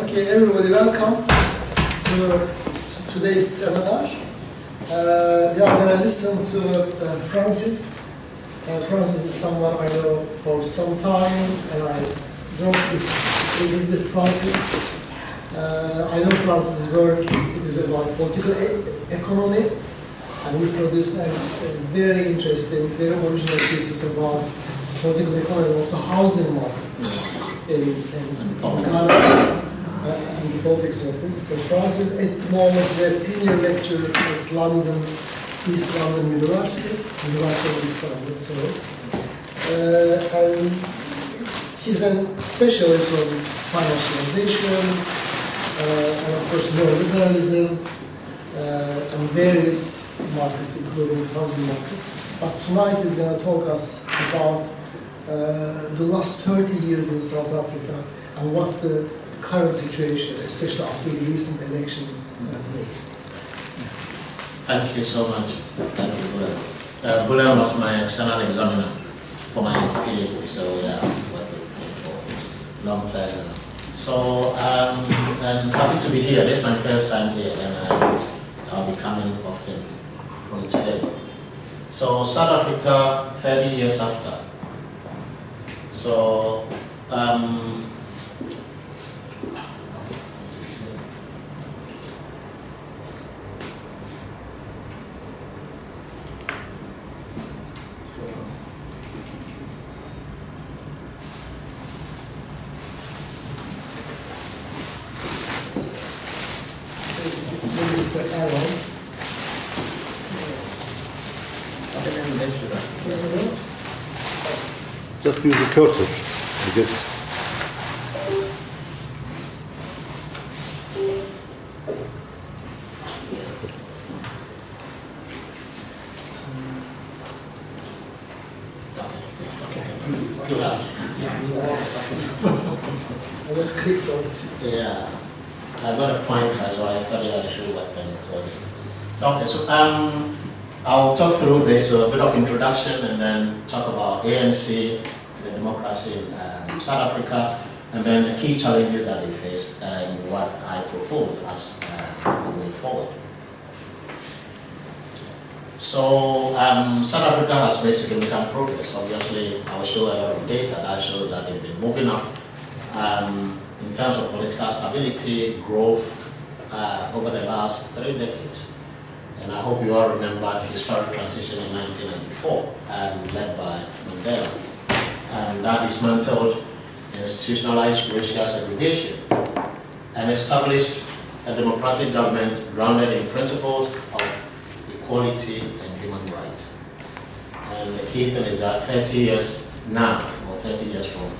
Okay, everybody, welcome to today's seminar. We are going to listen to Francis. Francis is someone I know for some time, and I worked with Francis. I know Francis' work, it is about political economy, and he produced a very interesting, very original thesis about political economy of the housing market in Ghana. In the politics office. So Francis at the moment is a senior lecturer at London, East London University of East London. And he's a specialist on financialization, and of course neoliberalism, and various markets, including housing markets. But tonight he's going to talk us about the last 30 years in South Africa and what the current situation, especially after the recent elections. Thank you so much. Thank you, Boateng. Boateng was my external examiner for my PhD, so yeah, I've worked with him for a long time now. So I'm happy to be here. This is my first time here, and I'll be coming often from today. So South Africa, 30 years after. So just use the cursor, I guess. I just clicked on it. yeah, I got a pointer, so I thought I should work on it. Okay, so I'll talk through this, a bit of introduction, and then talk about ANC, the democracy in South Africa, and then the key challenges that they face and what I propose as the way forward. So South Africa has basically made progress. Obviously, I'll show a lot of data that shows that they've been moving up in terms of political stability, growth over the last 3 decades. And I hope you all remember the historic transition in 1994, led by Mandela. And that dismantled institutionalized racial segregation and established a democratic government grounded in principles of equality and human rights. And the key thing is that 30 years now, or 30 years from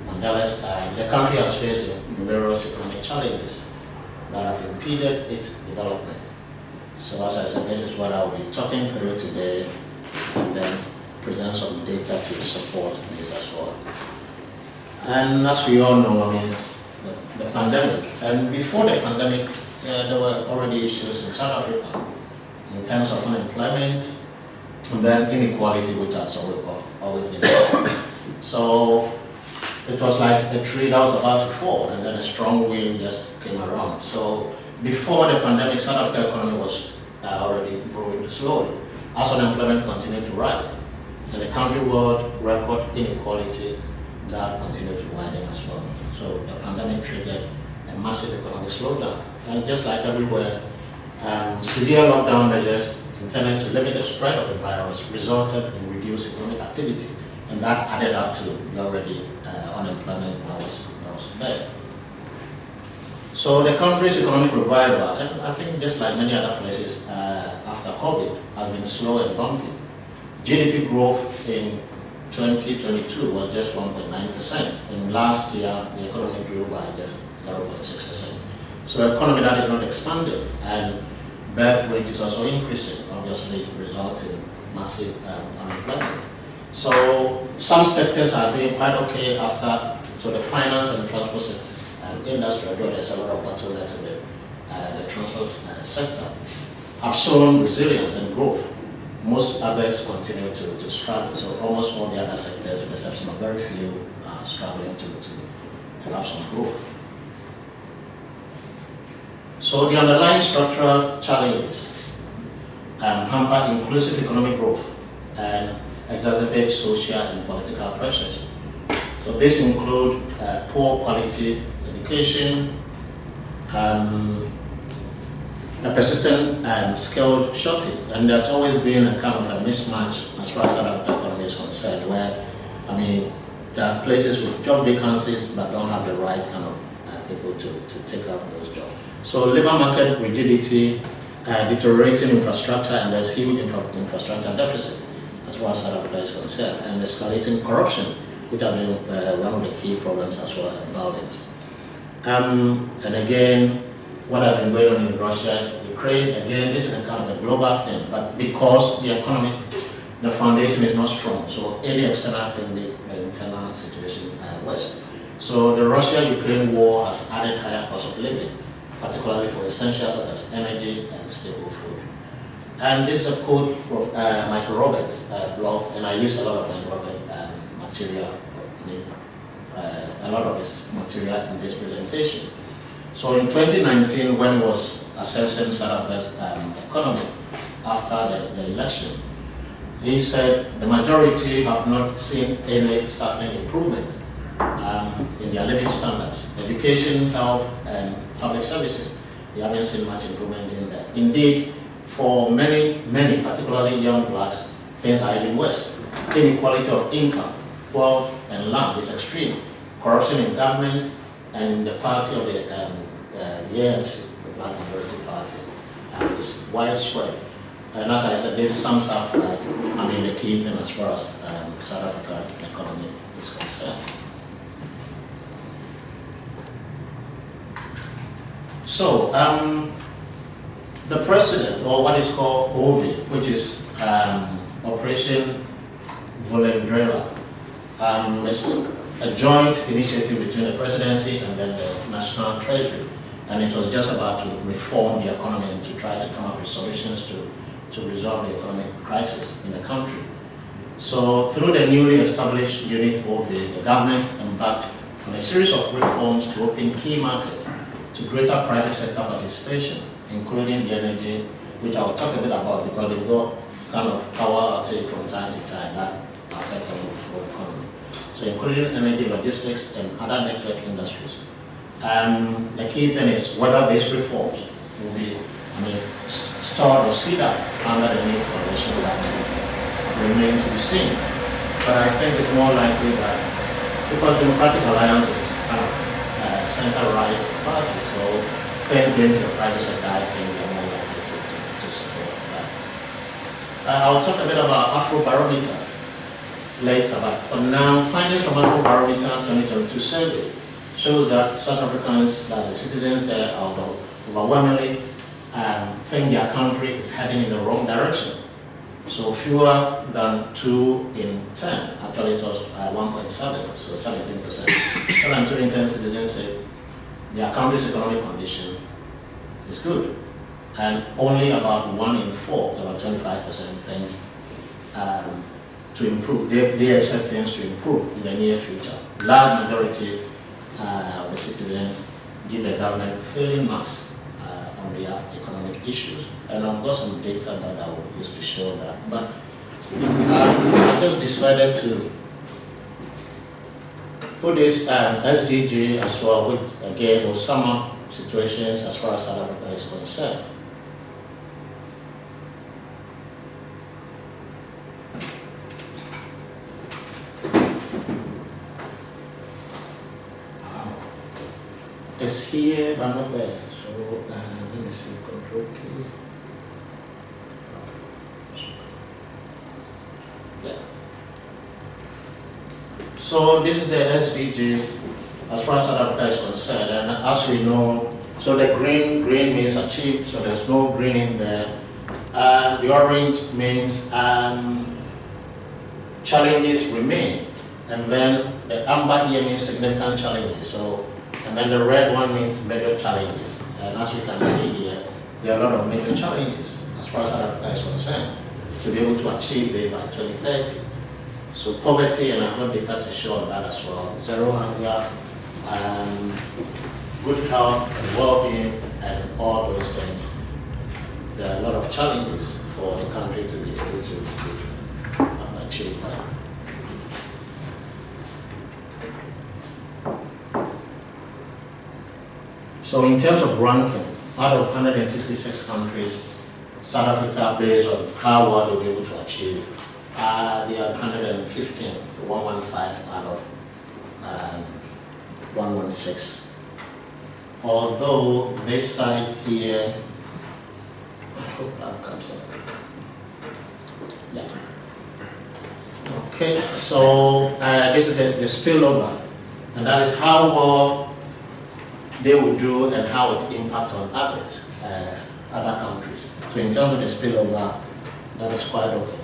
Mandela's time, the country has faced numerous economic challenges that have impeded its development. So as I said, this is what I will be talking through today, and then present some data to support this as well. And as we all know, I mean, the pandemic, and before the pandemic, there were already issues in South Africa in terms of unemployment, and then inequality, which has always been there. So it was like a tree that was about to fall, and then a strong wind just came around. So before the pandemic, South Africa's economy was already growing slowly as unemployment continued to rise. And the country world record inequality that continued to widen as well. So the pandemic triggered a massive economic slowdown. And just like everywhere, severe lockdown measures intended to limit the spread of the virus resulted in reduced economic activity. And that added up to the already unemployment that was there. So the country's economic revival, and I think just like many other places after COVID, has been slow and bumpy. GDP growth in 2022 was just 1.9%. And last year, the economy grew by just 0.6%. So an economy that is not expanding, and birth rate is also increasing, obviously resulting in massive unemployment. So some sectors are doing quite okay after, so the finance and transport industry, although there's a lot of bottlenecks in the transport sector, have shown resilience and growth. Most others continue to struggle. So almost all the other sectors, with the exception of very few, are struggling to have some growth. So the underlying structural challenges hamper inclusive economic growth and exacerbate social and political pressures. So this include poor quality education, a persistent skilled shortage, and there's always been a kind of a mismatch as far as South African economy is concerned, where, I mean, there are places with job vacancies but don't have the right kind of people to take up those jobs. So labor market rigidity, deteriorating infrastructure, and there's huge infrastructure deficit as far as South Africa is concerned, and escalating corruption, which have been one of the key problems as well, and violence. And again, what has been going on in Russia, Ukraine, again, this is a kind of a global thing, but because the economy, the foundation is not strong, so any external thing, the internal situation worse. So the Russia-Ukraine war has added higher cost of living, particularly for essentials such as energy and stable food. And this is a quote from Michael Roberts' blog, and I use a lot of Michael Roberts material, a lot of his material in this presentation. So in 2019, when he was assessing South Africa's economy after the election, he said the majority have not seen any startling improvement in their living standards. Education, health, and public services, we haven't seen much improvement in that. Indeed, for many, particularly young blacks, things are even worse. Inequality of income, wealth, and land is extreme. Corruption in government and the party of the ANC, the Black Majority Party, is widespread. And as I said, this sums up, the key thing as far as South African economy is concerned. So, the president, or what is called OVI, which is Operation Volendrela, is a joint initiative between the presidency and then the National Treasury. And it was just about to reform the economy and to try to come up with solutions to resolve the economic crisis in the country. So through the newly established unit OVI, the government embarked on a series of reforms to open key markets to greater private sector participation, including the energy, which I will talk a bit about because they've got kind of power outage from time to time that affect the whole economy. So including energy, logistics, and other network industries. The key thing is whether these reforms will be, start or speed up under the new coalition government remain to be seen. But I think it's more likely that because Democratic Alliance is kind of center-right party, so things going to the private sector, I think they're more likely to support that. I'll talk a bit about Afrobarometer later, but for now, findings from Afrobarometer 2022 survey shows that South Africans, that the citizens there are overwhelmingly think their country is heading in the wrong direction. So fewer than 2 in 10, actually it was 1.7, so 17%. 1 and 2 in 10 citizens say their country's economic condition is good. And only about 1 in 4, about 25% think to improve. They expect things to improve in the near future. Large majority of the citizens give the government failing marks on their economic issues. And I've got some data that I will use to show that. But I just decided to put this SDG as well, which again will sum up situations as far as South Africa is concerned. It's here, but not there. So let me see, Control K. Yeah. So this is the SDG as far as South Africa is concerned, and as we know, so the green means achieved, so there's no green in there. The orange means challenges remain, and then the amber here means significant challenges. So. And then the red one means major challenges. And as you can see here, there are a lot of major challenges as far as South Africa is concerned to be able to achieve it by 2030. So poverty, and I've got data to show on that as well. Zero hunger, good health and well-being, and all those things. There are a lot of challenges for the country to be able to achieve that. So in terms of ranking, out of 166 countries, South Africa, based on how well they'll be able to achieve, they are 115, 115 out of 116. Although this side here, I hope that comes up. Yeah. Okay, so this is the spillover, and that is how well they will do and how it impacts on others, other countries. So in terms of the spillover, that is quite okay.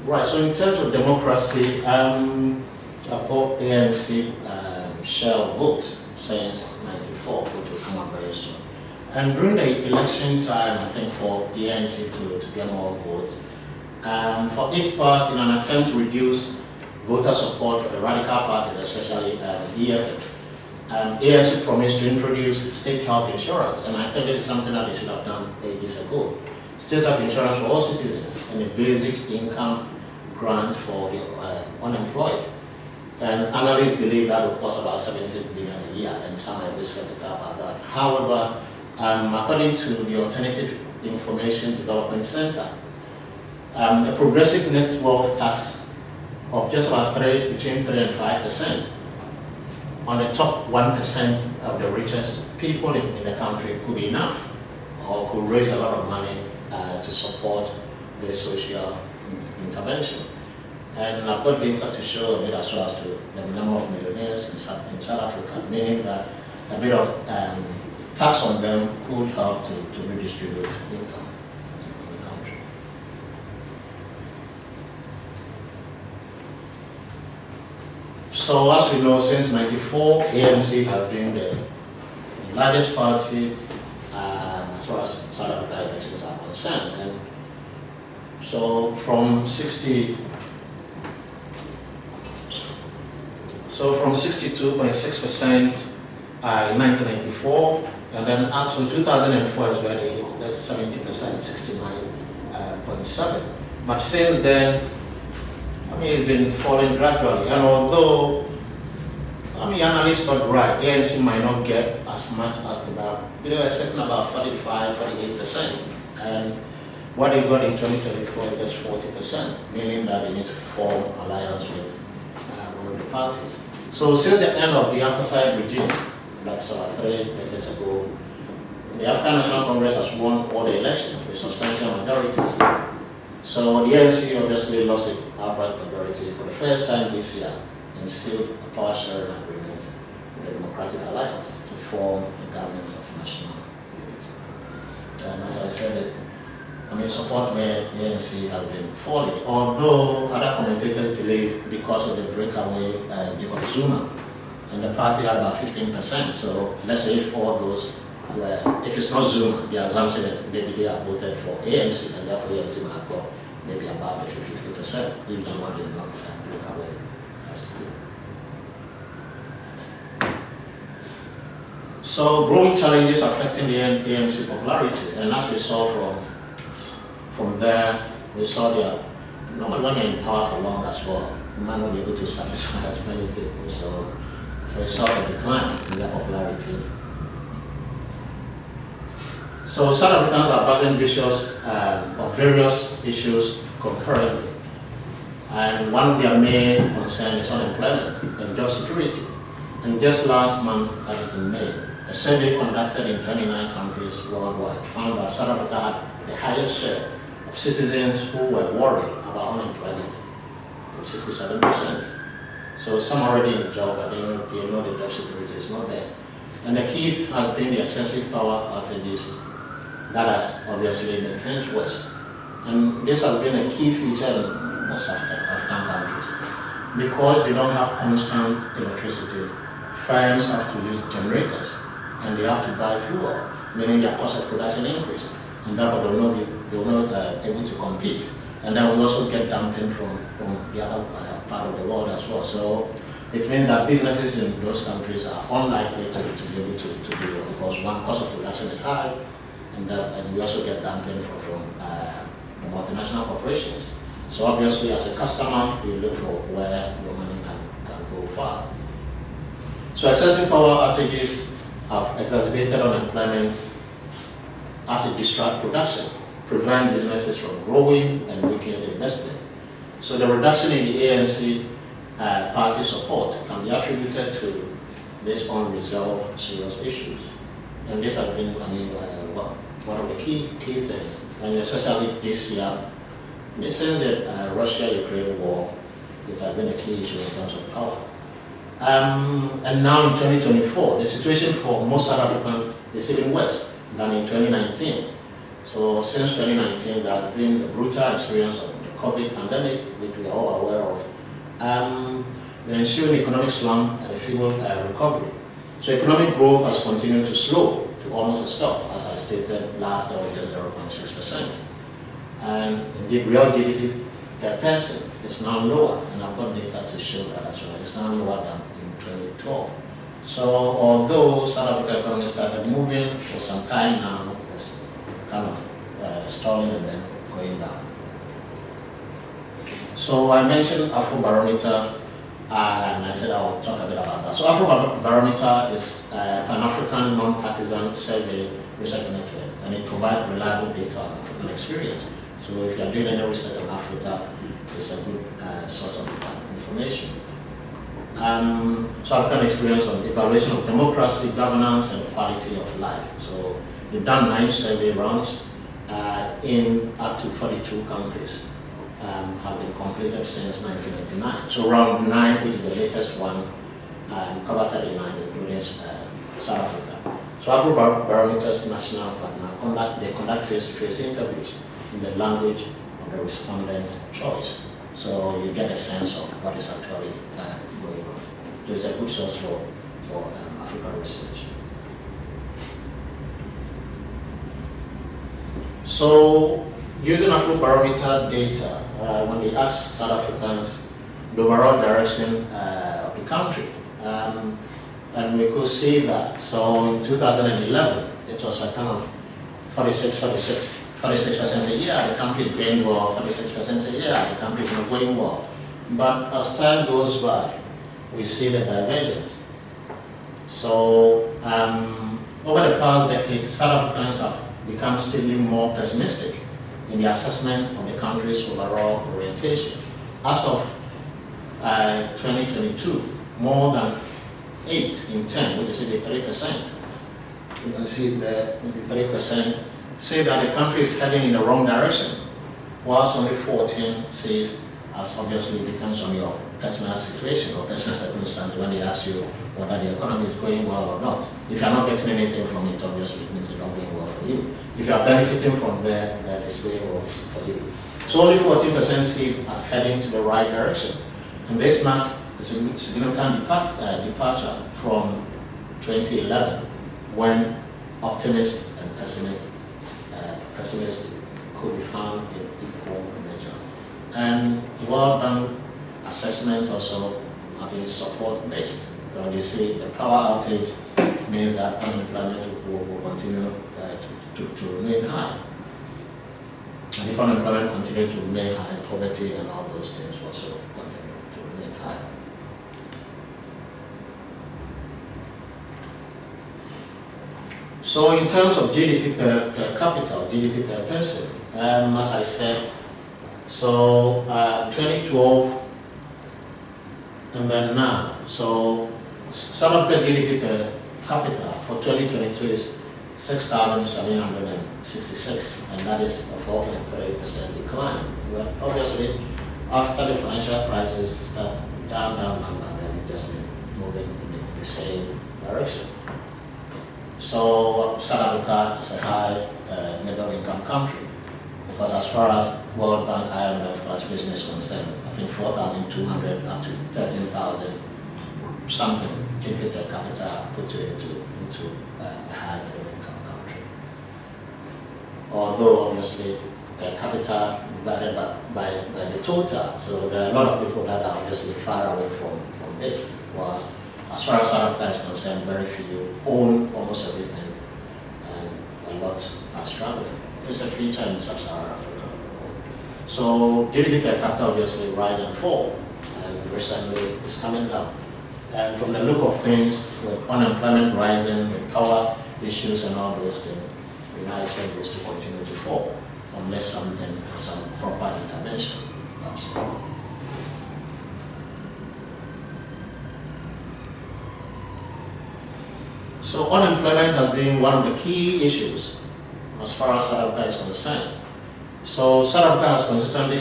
Right, so in terms of democracy, both ANC shall vote since '94, which will come up very soon. And during the election time, I think for the ANC to get more votes, for each party, in an attempt to reduce voter support for the radical parties, especially EFF, ANC promised to introduce state health insurance, and I think this is something that they should have done ages ago. State health insurance for all citizens and a basic income grant for the unemployed. And analysts believe that will cost about 70 billion a year, and some are skeptical about that. However, according to the Alternative Information Development Center, a progressive net wealth tax of just about between 3 and 5% on the top 1% of the richest people in the country could be enough, or could raise a lot of money to support the social intervention. And I've got data to show a bit as well as to the number of millionaires in South Africa, meaning that a bit of tax on them could help to redistribute income in the country. So as we know, since '94, ANC has been the largest party as far as South Africa elections are concerned. And so from 62.6% in 1994, and then up to 2004 is where they hit, that's 70%, 69.7. But since then, I mean, it's been falling gradually. And although, I mean, analysts got right, ANC might not get as much as they were expecting about 45, 48%. And what they got in 2024 is just 40%, meaning that they need to form alliance with one of the parties. So since the end of the apartheid regime, like 3 decades ago, the African National Congress has won all the elections with substantial majorities. So the ANC obviously lost the outright majority for the first time this year and sealed a power sharing agreement with the Democratic Alliance to form a government of national unity. And as I said, I mean, support where the ANC has been falling, although other commentators believe because of the breakaway Jacob Zuma, and the party had about 15%. So let's say if all those were, if it's not Zuma, the assumption is maybe they have voted for ANC, and therefore ANC might have got maybe about 50%, if Zuma did not break away as it did. So growing challenges affecting the ANC popularity, and as we saw from there, we saw they normally when they're in power for long as well, they might not be able to satisfy as many people. So we saw a decline in their popularity. So South Africans are battling issues of various issues concurrently. And one of their main concerns is unemployment and job security. And just last month, that is in May, a survey conducted in 29 countries worldwide found that South Africa had the highest share of citizens who were worried about unemployment, 67%. So some already in job, but they know the job security is not there. And the key has been the excessive power outages that has obviously been things worse. And this has been a key feature in most African countries. Because they don't have constant electricity, firms have to use generators and they have to buy fuel, meaning their cost of production increase. And therefore they will not able to compete. And then we also get dumping from the other part of the world as well. So it means that businesses in those countries are unlikely to be able to do well because one, cost of production is high, and we also get dumping from multinational corporations. So obviously as a customer, we look for where your money can go far. So excessive power outages have exacerbated unemployment as it distracts production, prevent businesses from growing and weaken investment. So the reduction in the ANC party support can be attributed to this unresolved serious issues. And this has been, one of the key things, and especially this year, since the Russia-Ukraine war, it has been a key issue in terms of power. And now in 2024, the situation for most South Africans is even worse than in 2019. So since 2019, there has been the brutal experience of the COVID pandemic, which we are all aware of, the ensuing economic slump and the feeble recovery. So economic growth has continued to slow to almost a stop, as I stated last year, just 0.6%. And indeed, real GDP per person is now lower, and I've got data to show that as well. It's now lower than in 2012. So although South Africa economy started moving for some time now, it's kind of stalling and then going down. So I mentioned Afrobarometer, and I said I'll talk a bit about that. So Afrobarometer is a Pan-African non-partisan survey research network, and it provides reliable data on African experience. So if you're doing any research on Africa, it's a good source of information. So African experience on evaluation of democracy, governance, and quality of life. So we've done 9 survey rounds in up to 42 countries. Have been completed since 1999. So round 9, which is the latest one, cover 39, including South Africa. So Afrobarometer's national partner they conduct face-to-face interviews in the language of the respondent choice. So you get a sense of what is actually going on. So it's a good source for African research. So using Afrobarometer data, when they ask South Africans the overall direction of the country, and we could see that. So in 2011, it was a kind of 46% a year, the country is going well, 46% a year, the country is not going well. But as time goes by, we see the divergence. So over the past decade, South Africans have become steadily more pessimistic in the assessment of the country's overall orientation. As of 2022, more than 8 in 10, which is 83%, you can see that 3% say that the country is heading in the wrong direction, whilst only 14 says, as obviously depends on your personal situation or personal circumstance when they ask you whether the economy is going well or not. If you're not getting anything from it, obviously it means it's not going well for you. If you're benefiting from there, then it's going well for you. So only 14% see it as heading to the right direction. And this marks a significant departure from 2011, when optimists and pessimists could be found in equal measure. And the World Bank assessment also have been support-based. When you see the power outage means that unemployment will continue to remain high. And if unemployment continues to remain high, poverty and all those things also continue to remain high. So in terms of GDP per capita, GDP per person, as I said, so 2012 and then now, so South Africa GDP per capita for 2022 is 6,766, and that is a 4.3% decline. But obviously, after the financial crisis, that down, and then it just been moving in the same direction. So South Africa is a high middle income country, because as far as World Bank IMF class business is concerned, I think 4,200 up to 13,000 something GDP per capita put you into a high middle income country. Although obviously per capita divided by the total, so there are a lot of people that are obviously far away from this. Was as far as South Africa is concerned, very few own almost everything, and a lot are struggling. It's a feature in sub-Saharan Africa. So GDP per capita obviously rise and fall, and recently it's coming down. And from the look of things, with unemployment rising, with power issues and all those things, we now expect this to continue to fall, unless some proper intervention comes in. So unemployment has been one of the key issues as far as South Africa is concerned. So South Africa has consistently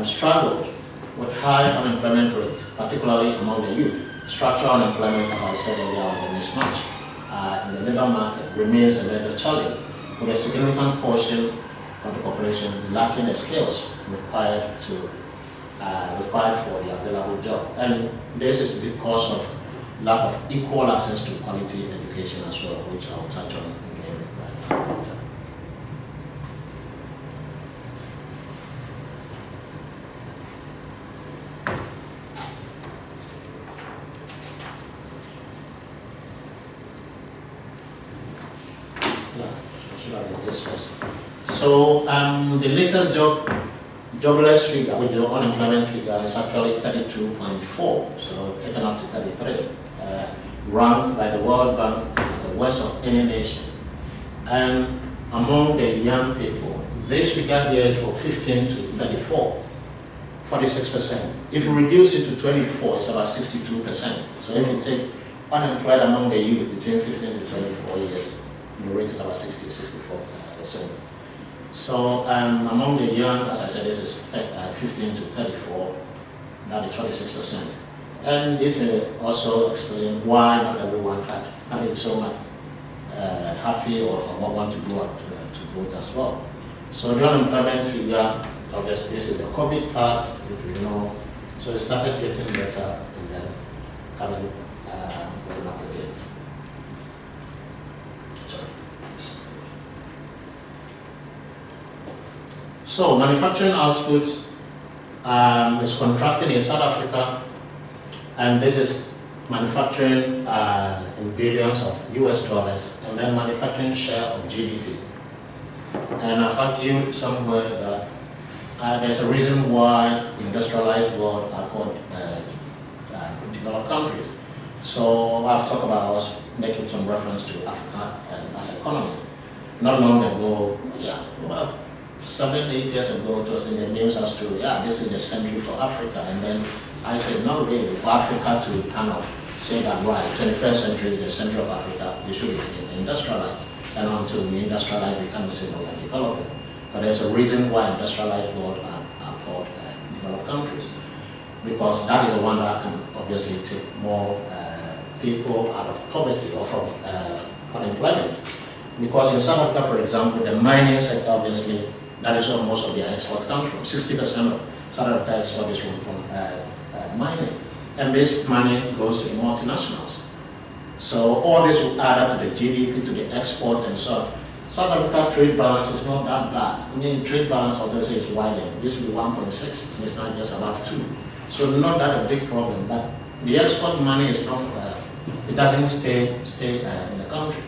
struggled with high unemployment rates, particularly among the youth. Structural unemployment, as I said earlier, on the mismatch in the labour market remains a major challenge, with a significant portion of the population lacking the skills required for the available job. And this is because of lack of equal access to quality education as well, which I'll touch on again later. So the latest jobless figure, which is the unemployment figure, is actually 32.4, so taken up to 33, ranked by the World Bank the worst of any nation. And among the young people, this figure here is from 15 to 34, 46%. If you reduce it to 24, it's about 62%. So if you take unemployed among the youth between 15 to 24 years, the rate is about 64%. So among the young, as I said, this is 15 to 34, that is 46%. And this may also explain why not everyone having so much happy or want to go out to vote as well. So the unemployment figure, obviously this is the COVID part, which we know. So it started getting better and then coming going up again. So manufacturing output is contracting in South Africa, and this is manufacturing in billions of US dollars, and then manufacturing share of GDP. And I've argued somewhere that there's a reason why industrialized world are called developed countries. So I've talked about, I was making some reference to Africa as economy. Not long ago, about 7, 8 years ago, it was in the news as to, this is the century for Africa. And then I said, not really, for Africa to kind of say that, right, 21st century is the century of Africa, we should be industrialized. And until we industrialize, we can't say, no, we're developing. But there's a reason why industrialized world are called developed countries. Because that is the one that can obviously take more people out of poverty or from unemployment. Because in South Africa, for example, the mining sector, obviously, that is where most of their export comes from. 60% of South Africa export is from mining. And this money goes to the multinationals. So all this will add up to the GDP, to the export and so on. South Africa trade balance is not that bad. I mean, trade balance obviously is widening. It used to be 1.6, and it's not just above 2. So not that a big problem, but the export money is not, it doesn't stay in the country.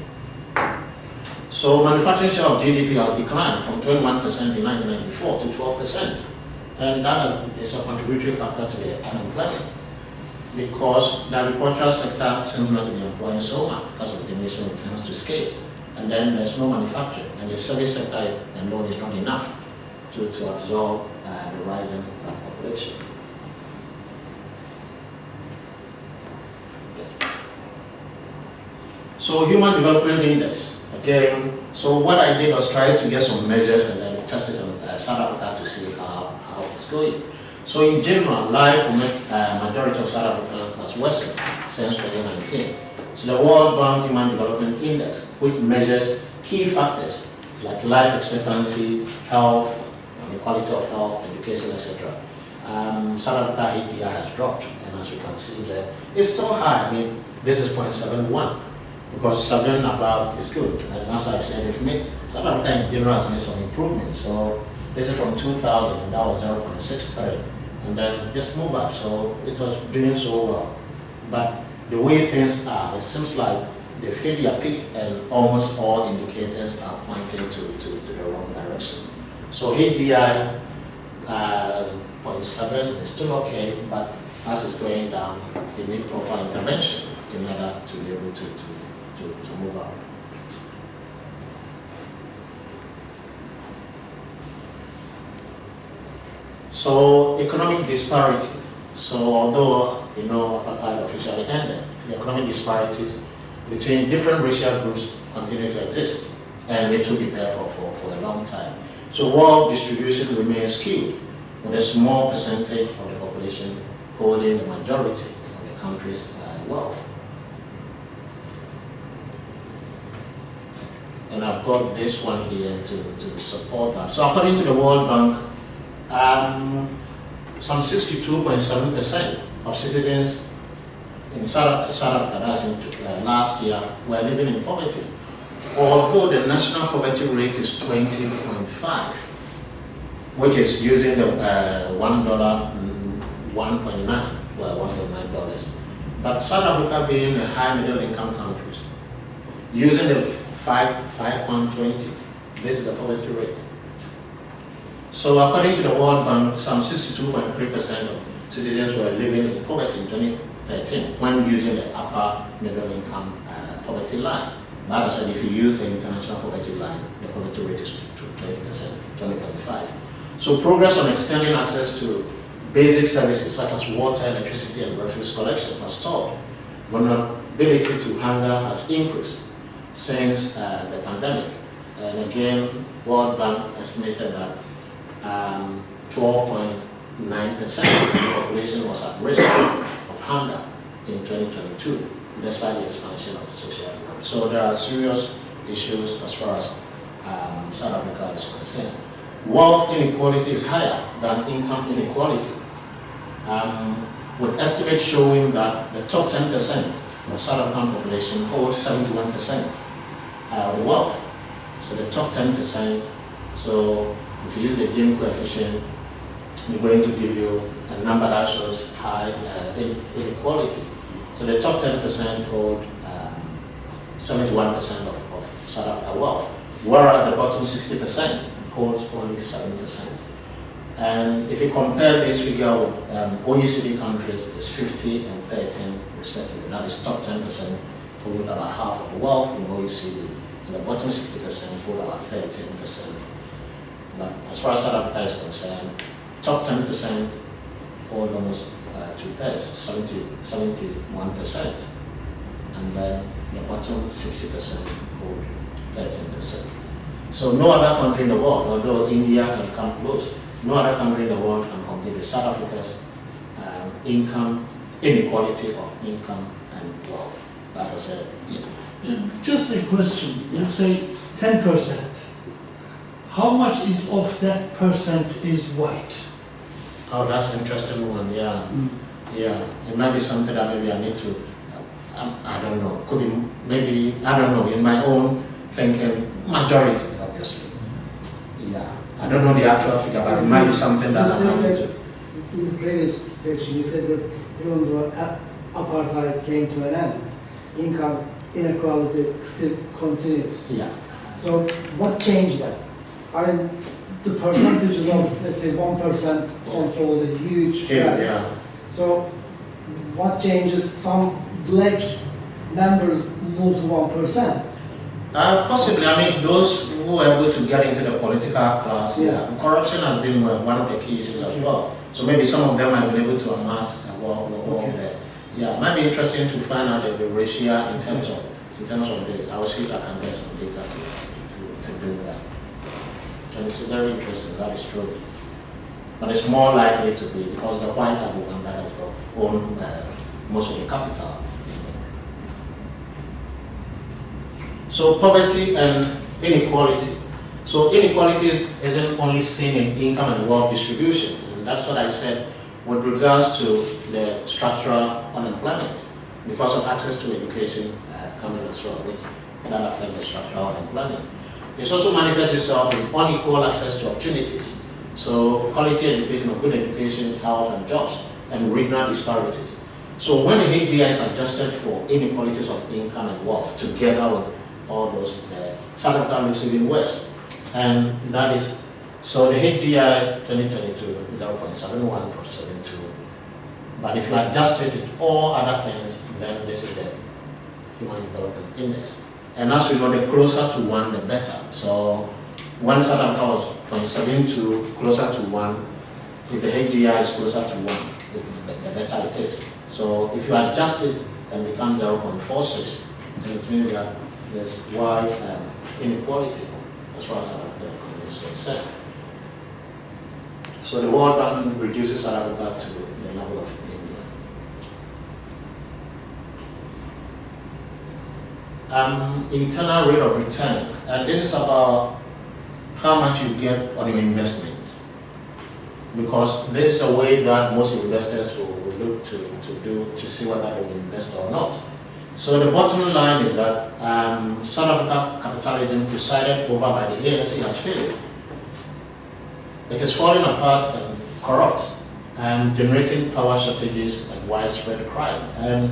So manufacturing share of GDP has declined from 21% in 1994 to 12%. And that is a contributory factor to the unemployment, because the agricultural sector seems not to be employing so much because of the diminishing returns to scale. And then there's no manufacturing, and the service sector alone is not enough to absorb the rising population. So Human Development Index, again, so what I did was try to get some measures and then test it on South Africa to see how it's going. So in general, life for majority of South Africans has worsened since 2019. So the World Bank Human Development Index, which measures key factors like life expectancy, health, and the quality of health, education, etc. South Africa HDI has dropped, and as you can see there, it's still high. I mean, this is 0.71, because 7 above is good. And as I said, if South Africa in general has made some improvements. So this is from 2000, and that was 0.63, and then just move up. So it was doing so well. But the way things are, it seems like they've hit their peak, and almost all indicators are pointing to the wrong direction. So HDI 0.7 is still okay, but as it's going down, they need proper intervention in order to be able to move up. So economic disparity. So although apartheid officially ended, the economic disparities between different racial groups continue to exist, and it will be there for a long time. So wealth distribution remains skewed, with a small percentage of the population holding the majority of the country's wealth. And I've got this one here to support that. So according to the World Bank, some 62.7% of citizens in South Africa, that's in last year, were living in poverty. Although the national poverty rate is 20.5, which is using the $1.9, well, $1.9. But South Africa being a high middle income country, using the £5.20, this is the poverty rate. So according to the World Bank, some 62.3% of citizens were living in poverty in 2013 when using the upper middle income poverty line. But as I said, if you use the international poverty line, the poverty rate is 20%, 20.5. So progress on extending access to basic services such as water, electricity, and refuse collection has stalled. Vulnerability to hunger has increased since the pandemic. And again, World Bank estimated that 12.9% of the population was at risk of hunger in 2022, despite the expansion of the social program. So there are serious issues as far as South Africa is concerned. Wealth inequality is higher than income inequality, with estimates showing that the top 10% of South African population hold 71% of the wealth. So the top 10%, so if you use the Gini coefficient, we're going to give you a number that shows high inequality. So the top 10% hold 71% of South Africa wealth, whereas the bottom 60% holds only 7%. And if you compare this figure with OECD countries, it's 50 and 13 respectively. That is top 10% hold about half of the wealth in OECD, and the bottom 60% hold about 13%. But as far as South Africa is concerned, top 10% hold almost 2/3, 71%, and then the bottom 60% hold 13%. So no other country in the world, although India can come close, no other country in the world can compete with South Africa's inequality of income and wealth. That I said, Just a question. You say 10%. How much is of that percent is white? Oh, that's an interesting one. Yeah, yeah. It might be something that maybe I need to. I don't know. Could be maybe I don't know. In my own thinking, majority, obviously. Yeah. I don't know the actual figure, but it might be something that I might need to. In the previous section, you said that even though apartheid came to an end, income inequality still continues. Yeah. So what changed that? I mean, the percentages of, let's say, 1% controls a huge fact. Yeah. So what changes? Some black members move to 1%. Possibly. I mean, those who are able to get into the political class, corruption has been one of the key issues as well. So maybe some of them have been able to amass wealth there. Yeah, it might be interesting to find out the ratio in terms of in terms of this. I will see if I can get some data to do that. And it's very interesting, that is true. But it's more likely to be because the white are the one that has got own most of the capital. So poverty and inequality. So inequality isn't only seen in income and wealth distribution. And that's what I said with regards to the structural unemployment because of access to education coming as well, which that affects the structural unemployment. It's also manifests itself in unequal access to opportunities. So quality education or good education, health and jobs, and regional disparities. So when the HDI is adjusted for inequalities of income and wealth together with all those, South Africa looks even worse. And that is, so the HDI 2022, 0.71, 0.72. But if you adjust it to all other things, then this is the Human Development Index. And as we know, the closer to 1, the better. So when South Africa was 0.72, closer to 1, if the HDI is closer to 1, the better it is. So if you adjust it and become 0.46, then it means that there's wide inequality as far as South Africa is concerned. So the World Bank reduces South Africa to the level of India. Internal rate of return, and this is about how much you get on your investment. Because this is a way that most investors will look to see whether they will invest or not. So the bottom line is that South Africa capitalism presided over by the ANC has failed. It is falling apart and corrupt and generating power shortages and widespread crime. And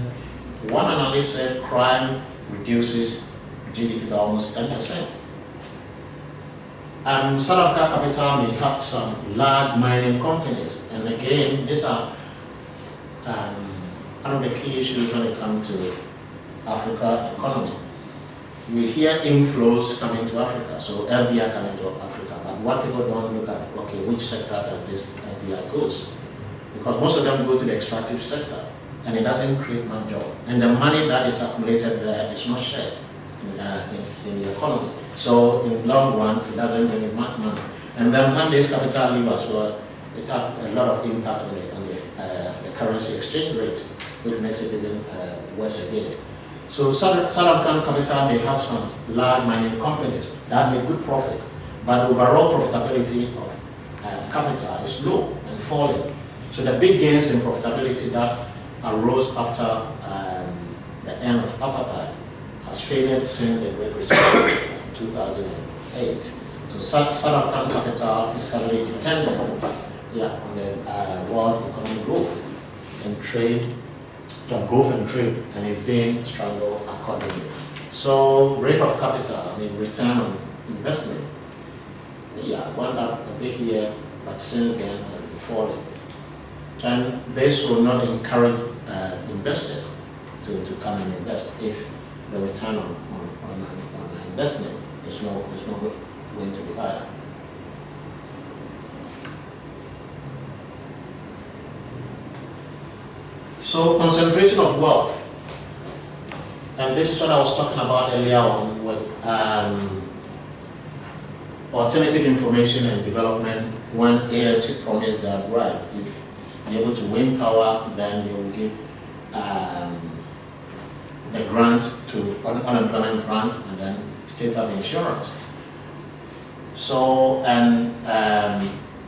one analyst said crime reduces GDP by almost 10%. South Africa capital may have some large mining companies, and again, these are one of the key issues when it comes to Africa economy. We hear inflows coming to Africa, so LBI coming to Africa, but what people don't look at, okay, which sector does this LBI goes? Because most of them go to the extractive sector, and it doesn't create much job. And the money that is accumulated there is not shared in the economy. So in long run, it doesn't bring much money. And then when this capital leave as well, it had a lot of impact on the currency exchange rate, which makes it even worse again. So South African capital may have some large mining companies that make good profit, but overall profitability of capital is low and falling. So the big gains in profitability that arose after the end of apartheid has failed since the Great Recession of 2008. So South African capital is heavily dependent on the world economic growth and trade, and is being strangled accordingly. So rate of capital, return on investment, went up a bit here, but since then has been falling. And this will not encourage investors to come and invest if the return on investment is not going to be higher. So concentration of wealth, and this is what I was talking about earlier on with alternative information and development. When ANC promised that, right, if you're able to win power, then they will give the grant to unemployment grant and then state of insurance. So, and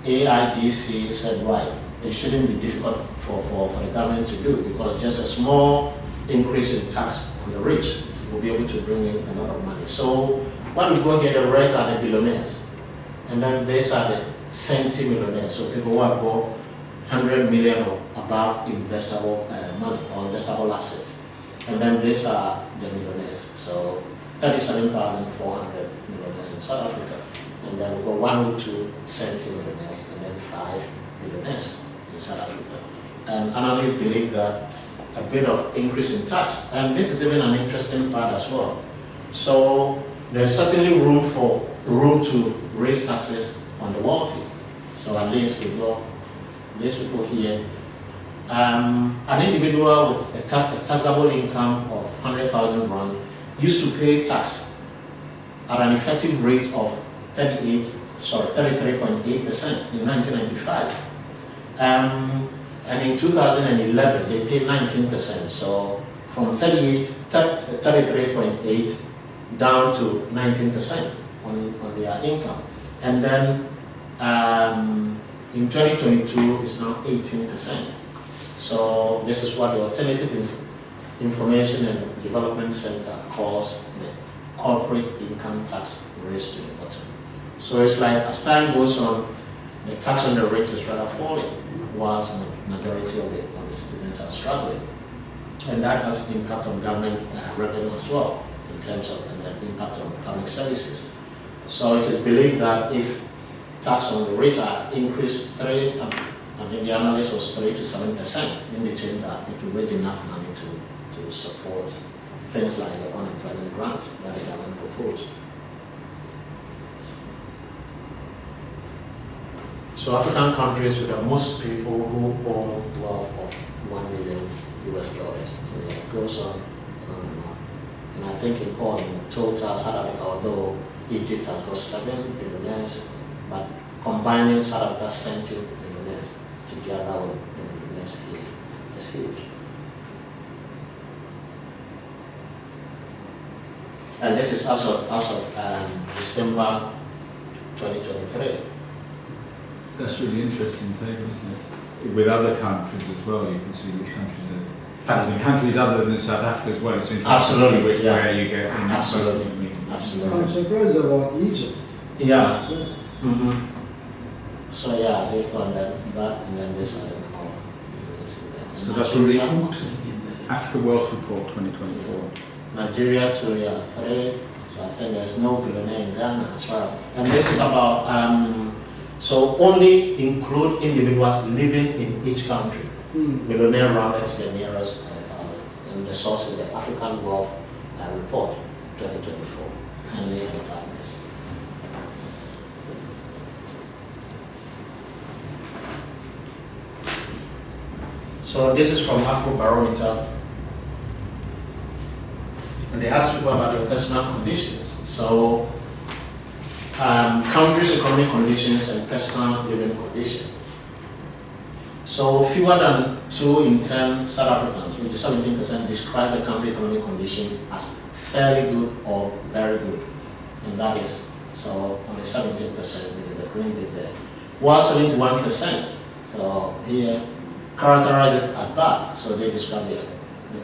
AIDC said, right, it shouldn't be difficult for the government to do, because just a small increase in tax on the rich will be able to bring in a lot of money. So what we go here, the rest are the billionaires, and then these are the centimillionaires, so people who have got 100 million or above investable money or investable assets. And then these are the millionaires. So 37,400 millionaires in South Africa. And then we've got 102 centimillionaires and then 5 billionaires in South Africa. And analysts believe that a bit of increase in tax, and this is even an interesting part as well. So there's certainly room to raise taxes on the wealthy. So at least we've got these people here. An individual with a taxable income of 100,000 rand used to pay tax at an effective rate of 33.8% in 1995. And in 2011, they paid 19%. So from 33.8 down to 19% on their income. And then in 2022, it's now 18%. So this is what the Alternative Information and Development Center calls the corporate income tax raised to the bottom. So it's like as time goes on, the tax on the rate is rather falling, whilst the majority of the citizens are struggling. And that has impact on government revenue as well, in terms of the impact on public services. So it is believed that if tax on the rate are increased I think the analysis was 3 to 7%. In between that, it will raise enough money to support things like the unemployment grants that the government proposed. So African countries with the most people who own wealth of $1 million US. So yeah, it goes on and on and on. And I think in total, South Africa, although Egypt has got 7 billionaires, but combining South Africa's 17 billionaires together with the billionaires here is huge. And this is as of December 2023. That's really interesting table, isn't it? With other countries as well, you can see which countries are. And countries other than South Africa as well. It's interesting. Absolutely, to see yeah. where you get in. Absolutely, absolutely. I'm surprised about Egypt. Yeah. Mm-hmm. So yeah, they've got that, and then this I don't know. So that's really Africa Wealth Report 2024. Nigeria too, yeah, 3. So I think there's no billionaire in Ghana as well. And this is about so only include individuals living in each country. Millionaire rounded to the nearest 1,000. And the source is the African Wealth Report 2024. Henley and Partners. So this is from Afrobarometer. And they ask people about their personal conditions. So countries' economic conditions and personal living conditions. So fewer than 2 in 10 South Africans, which is 17%, describe the country economic condition as fairly good or very good. And that is, so only 17% with the green bit there. While 71%, so here, characterize it as bad. So they describe the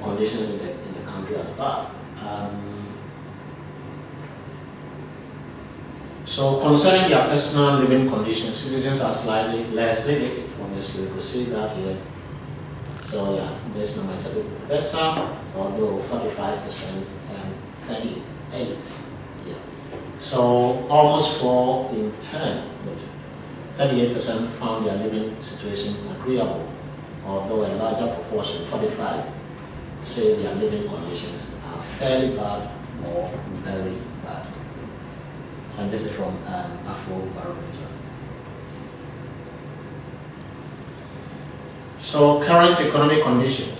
conditions in the country as bad. So concerning their personal living conditions, citizens are slightly less negative. Obviously, you can see that here. So yeah, this number is a bit better, although 45% and 38. Yeah. So almost 4 in 10, but 38% found their living situation agreeable, although a larger proportion, 45, say their living conditions are fairly bad or very bad. And this is from Afrobarometer. So current economic conditions.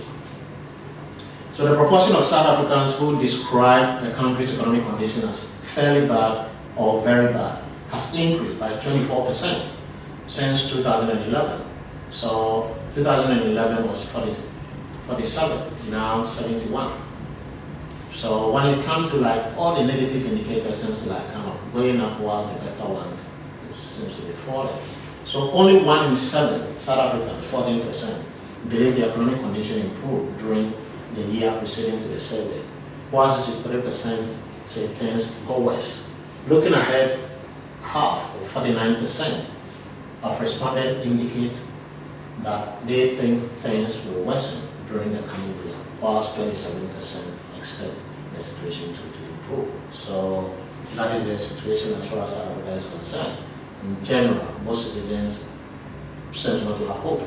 So the proportion of South Africans who describe the country's economic condition as fairly bad or very bad has increased by 24% since 2011. So 2011 was 47, now 71. So when it comes to like all the negative indicators, seems to like kind of going up while the better ones seems to be falling. So only 1 in 7 South Africans, 14%, believe the economic condition improved during the year preceding to the survey, whilst 63% say things go worse. Looking ahead, half, or 49%, of respondents indicate that they think things will worsen during the coming year, whilst 27% expect the situation to improve. So that is the situation as far as South Africa is concerned. In general, most citizens seem not to have hope.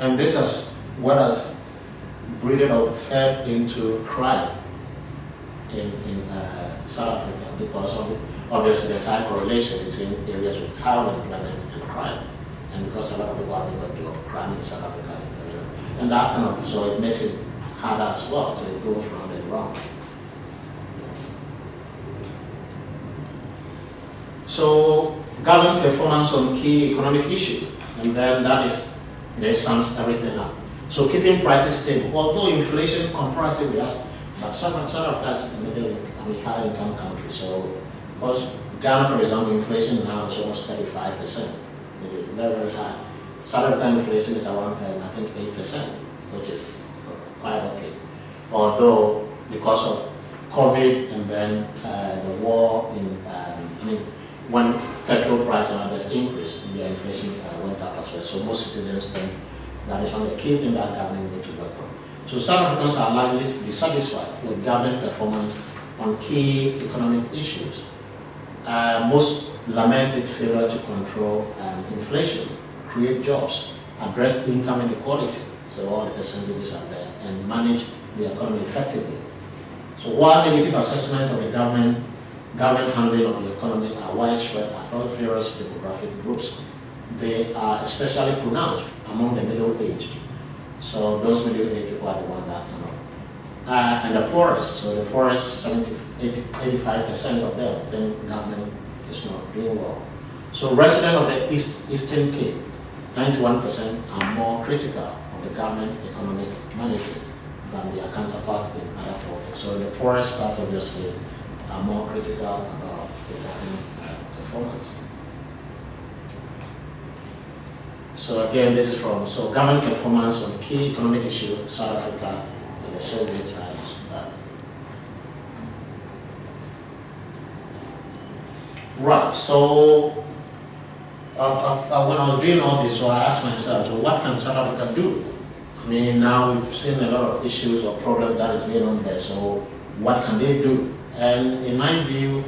And this is what has breeded or fed into crime in South Africa, because obviously there's high correlation between areas with high unemployment and crime. And because a lot of people haven't got job, crime in South Africa is very, and that kind of, so it makes it harder as well, so it goes round and round. So government performance on key economic issues, and then that is, they sums everything up. So keeping prices stable, although inflation comparatively has, but some of that is high income country. So because Ghana, for example, inflation now is almost 35%, which is very, very high. South African inflation is around, I think, 8%, which is quite okay. Although, because of COVID and then the war in, when petrol price and others increased, the inflation went up as well. So most citizens think that is one of the key things that government need to work on. So South Africans are likely to be satisfied with government performance on key economic issues. Most lament its failure to control inflation, create jobs, address income inequality, so all the percentages are there, and manage the economy effectively. So while negative assessment of the government handling of the economy are widespread across various demographic groups, they are especially pronounced among the middle-aged. So those middle-aged people are the ones that come up. And the poorest, so the poorest, 85% of them think government is not doing well. So residents of the Eastern Cape, 91% are more critical of the government economic management than their counterpart in other provinces. So the poorest part, obviously, are more critical about the government performance. So again, this is from, so government performance on key economic issues, South Africa and the Soviet times. Right, so when I was doing all this, so I asked myself, so what can South Africa do? I mean, now we've seen a lot of issues or problems that is going on there, so what can they do? And in my view,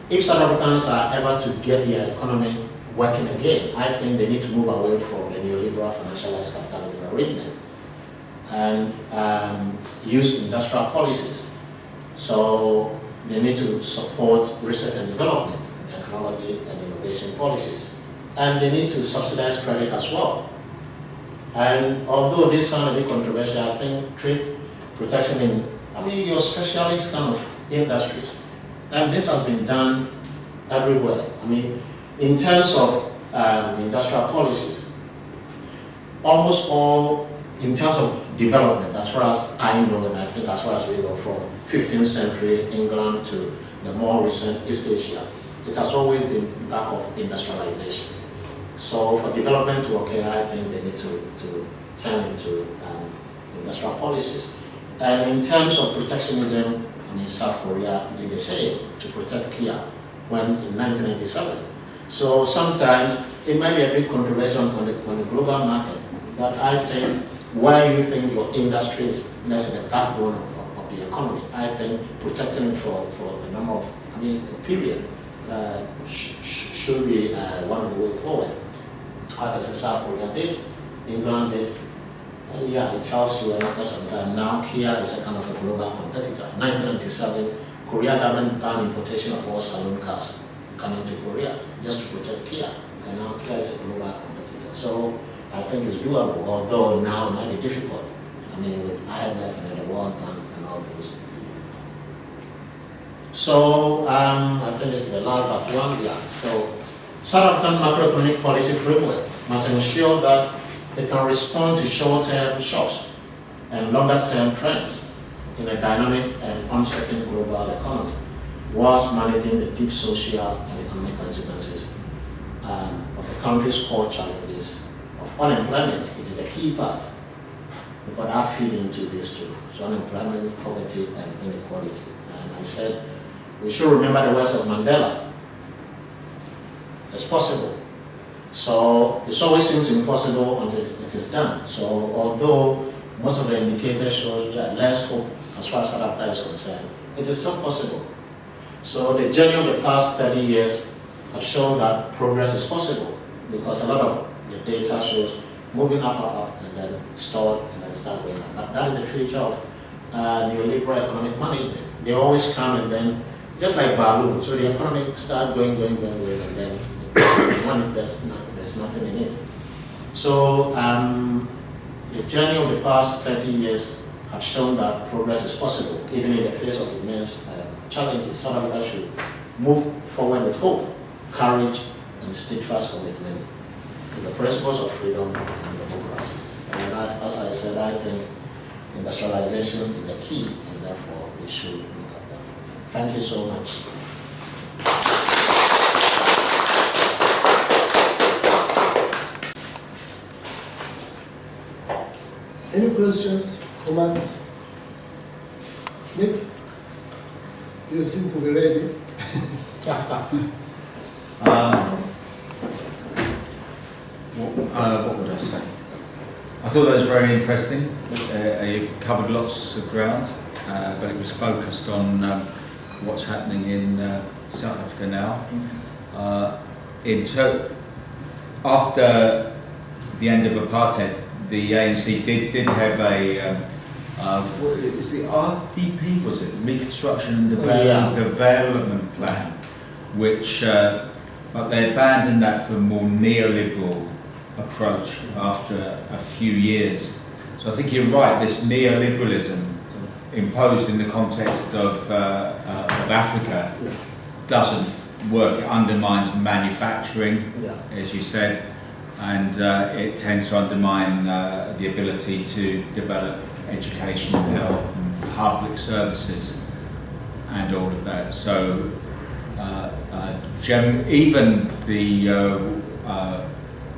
if South Africans are ever to get their economy working again, I think they need to move away from the neoliberal financialized capitalism arrangement and use industrial policies. So they need to support research and development, technology and innovation policies. And they need to subsidize credit as well. And although this sounds a bit controversial, I think trade protection in, your specialist kind of industries. And this has been done everywhere. In terms of industrial policies, almost all, in terms of development, as far as I know, and I think as far as we know, from 15th century England to the more recent East Asia, it has always been back of industrialization. So for development to occur, I think they need to turn into industrial policies. And in terms of protectionism, South Korea did the same to protect Kia when in 1997. So sometimes it might be a bit controversial on the global market, but I think why you think your industry is less than the backbone of the economy, I think protecting it for a number of, a period should be one of the way forward. As I said, South Korea did, England did, and yeah, it tells you after some time, now Kia is a kind of a global competitor. 1997, Korea government banned importation of all saloon cars coming to Korea just to protect Kia, and now Kia is a global competitor. So I think it's doable, although now it might be difficult. With IMF and the World Bank and all those. So I think this is the last but one. Yeah. So South African macroeconomic policy framework must ensure that it can respond to short-term shocks and longer-term trends in a dynamic and uncertain global economy, whilst managing the deep social and economic consequences of the country's core challenges of unemployment, which is a key part. But I feed into this too. So unemployment, poverty, and inequality. And I said, we should remember the words of Mandela. It's possible. So it always seems impossible until it is done. So although most of the indicators show less hope as far as South Africa is concerned, it is still possible. So the journey of the past 30 years has shown that progress is possible, because a lot of the data shows moving up, and then stalled, and then start going up. But that is the future of neoliberal economic management. They always come and then, just like balloons, so the economy start going, and then there's nothing in it. So the journey of the past 30 years has shown that progress is possible, even in the face of immense challenges. South Africa should move forward with hope courage and steadfast commitment to the principles of freedom and democracy. And as I said, I think industrialization is the key, and therefore we should look at that. Thank you so much. Any questions, comments? Nick, you seem to be ready. What would I say? I thought that was very interesting. You covered lots of ground, but it was focused on what's happening in South Africa now. After the end of apartheid, the ANC did have a it's the RDP, was it? Reconstruction and Development Plan, which but they abandoned that for a more neoliberal approach after a few years. So I think you're right, this neoliberalism imposed in the context of Africa doesn't work. It undermines manufacturing, as you said, and it tends to undermine the ability to develop education, health and public services and all of that. So even the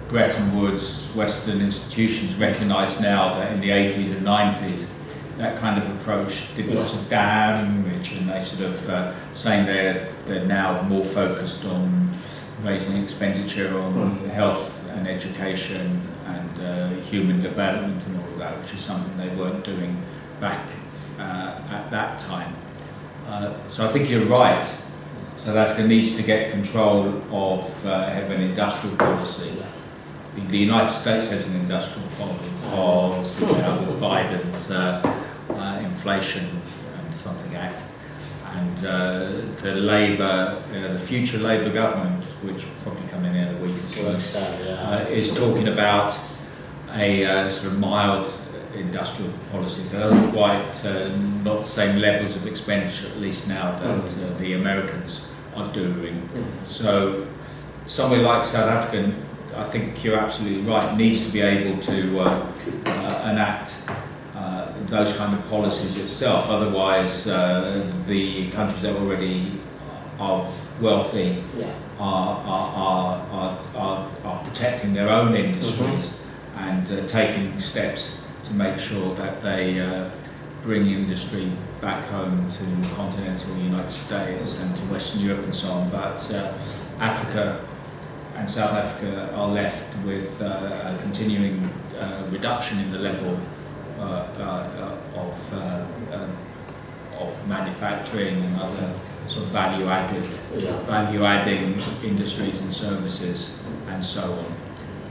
Bretton Woods Western institutions recognise now that in the 80s and 90s that kind of approach did lots of damage, and they sort of saying they're now more focused on raising expenditure on health and education and human development and all of that, which is something they weren't doing back at that time. So I think you're right. South Africa needs to get control of have an industrial policy. The United States has an industrial policy now with Biden's Inflation and Something Act, and the future Labour government, which will probably come in a week or so, is talking about a sort of mild industrial policy. They're quite not the same levels of expenditure, at least now, that the Americans are doing. So somewhere like South Africa, I think you're absolutely right, needs to be able to enact those kind of policies itself. Otherwise, the countries that already are wealthy are protecting their own industries and taking steps to make sure that they bring industry back home to the continental United States and to Western Europe and so on. But Africa and South Africa are left with a continuing reduction in the level of manufacturing and other sort of value-adding industries and services and so on.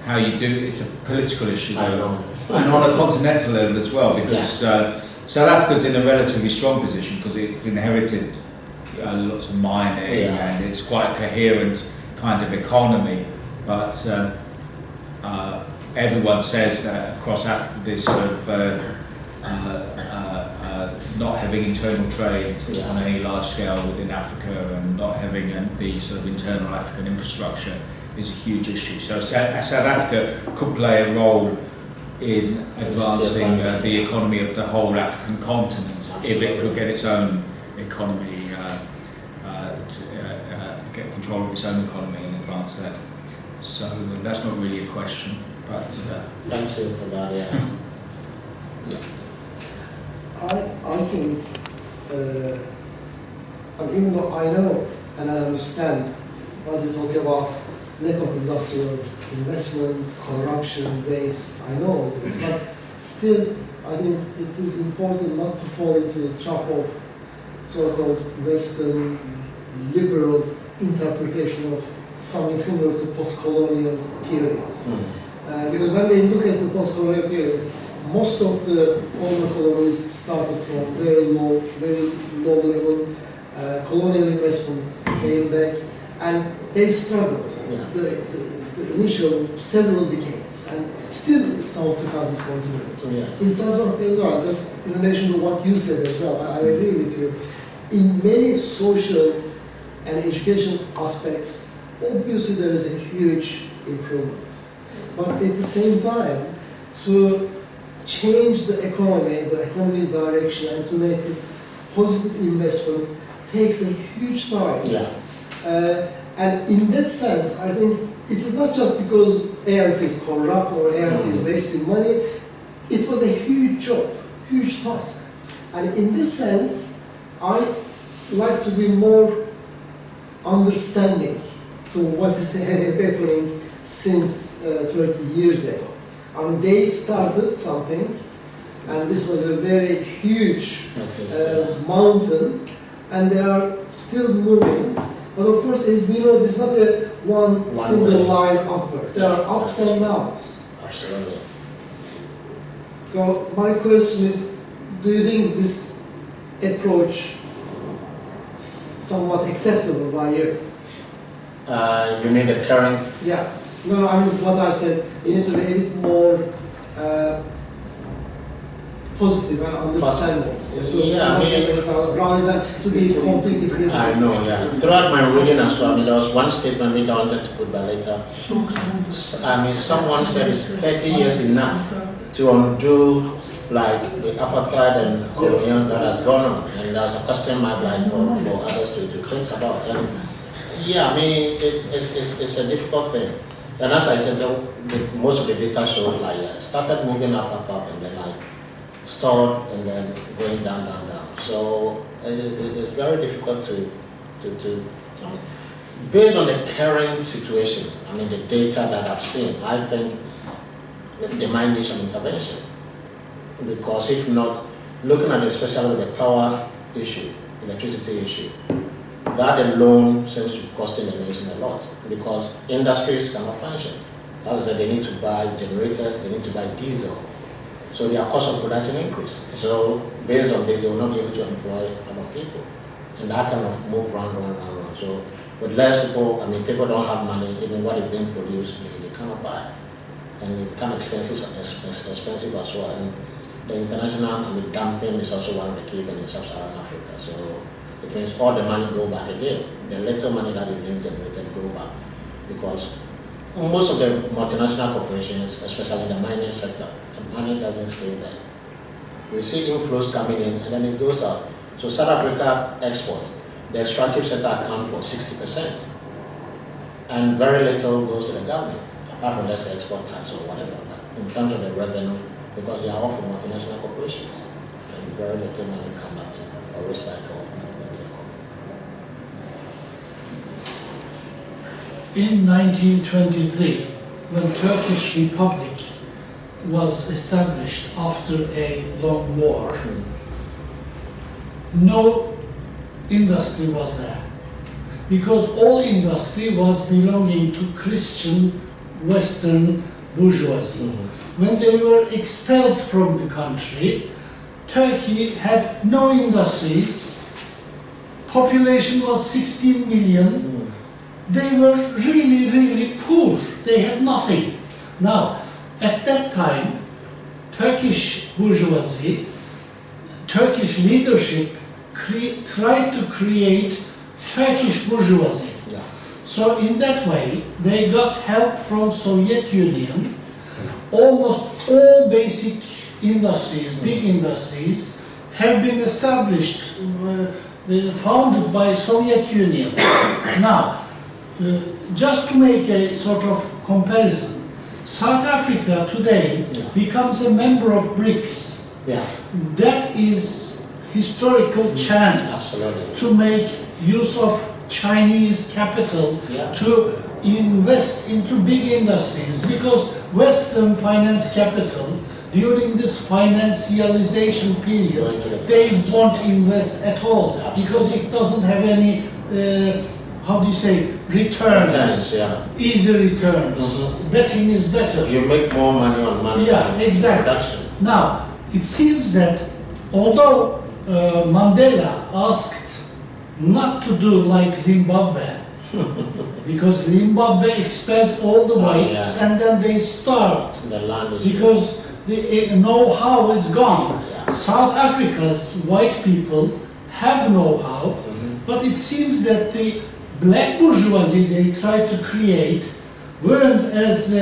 How you do it's a political issue though, and on a continental level as well, because South Africa's in a relatively strong position because it's inherited lots of mining and it's quite a coherent kind of economy, but everyone says that across Africa, this sort of not having internal trade on any large scale within Africa and not having the sort of internal African infrastructure is a huge issue. So South Africa could play a role in advancing the economy of the whole African continent if it could get its own economy, get control of its own economy and advance that. So that's not really a question, but thank you for that. I think, even though I know and I understand what you talk about, lack of industrial investment, corruption, waste, I know this, but still I think it is important not to fall into the trap of so-called Western liberal interpretation of something similar to post-colonial periods. Because when they look at the post-colonial period, most of the former colonies started from very low level. Colonial investment came back, and they struggled the initial several decades, and still some of the countries continue. In South Africa as well, just in relation to what you said as well, I agree with you. In many social and education aspects, obviously there is a huge improvement. But at the same time, to change the economy's direction, and to make the positive investment takes a huge time. Yeah. And in that sense, I think it is not just because ANC is corrupt or ANC is wasting money. It was a huge job, huge task. And in this sense, I like to be more understanding to what is happening since 30 years ago. I mean, they started something, and this was a very huge mountain, and they are still moving. But of course, as we know, this is not a one single line upward. There are ups and downs. Absolutely. So my question is, do you think this approach is somewhat acceptable by you? You mean the current? Yeah. No, I mean what I said. You need to be a bit more positive and understanding. Yeah, I mean, rather than to be completely critical. I know, yeah. Throughout my reading as well, there was one statement which I wanted to put by later. I mean, someone said it's 30 years enough to undo like the apartheid and colonial that has gone on. And there's a question mark like for others to think about. And yeah, I mean, it's a difficult thing. And as I said, most of the data shows like started moving up, and then like stopped and then going down. So it's very difficult to based on the current situation. I mean, the data that I've seen, I think they might need some intervention, because if not, looking at especially the power issue, electricity issue, that alone seems to be costing the nation a lot, because industries cannot function. That's that they need to buy generators, they need to buy diesel, so their cost of production increase. So based on this, they will not be able to employ a lot of people, and that kind of move round. So with less people, I mean, people don't have money, even what is being produced, they cannot buy, and it becomes expensive as well. And the international, dumping is also one of the key things in sub-Saharan Africa. So it means all the money go back again. The little money that is being generated go back, because most of the multinational corporations, especially in the mining sector, the money doesn't stay there. We see inflows coming in and then it goes out. So South Africa export, the extractive sector account for 60%, and very little goes to the government, apart from let's say export tax or whatever, in terms of the revenue, because they are all from multinational corporations, and very little money come back to or recycle. In 1923, when Turkish Republic was established after a long war, no industry was there, because all industry was belonging to Christian Western bourgeoisie. When they were expelled from the country, Turkey had no industries, population was 16 million, they were really, really poor. They had nothing. Now, at that time, Turkish bourgeoisie, Turkish leadership tried to create Turkish bourgeoisie. Yeah. So in that way, they got help from Soviet Union. Almost all basic industries, big industries, have been established, founded by Soviet Union. Now, just to make a sort of comparison, South Africa today becomes a member of BRICS. Yeah. That is historical chance to make use of Chinese capital to invest into big industries, because Western finance capital during this financialization period, they won't invest at all because it doesn't have any how do you say, returns, easy returns. Betting is better. You make more money on money. Yeah, exactly. Production. Now, it seems that although Mandela asked not to do like Zimbabwe, because Zimbabwe expelled all the whites and then they starved, the land is because the know-how is gone. South Africa's white people have know-how, but it seems that the black bourgeoisie they tried to create weren't as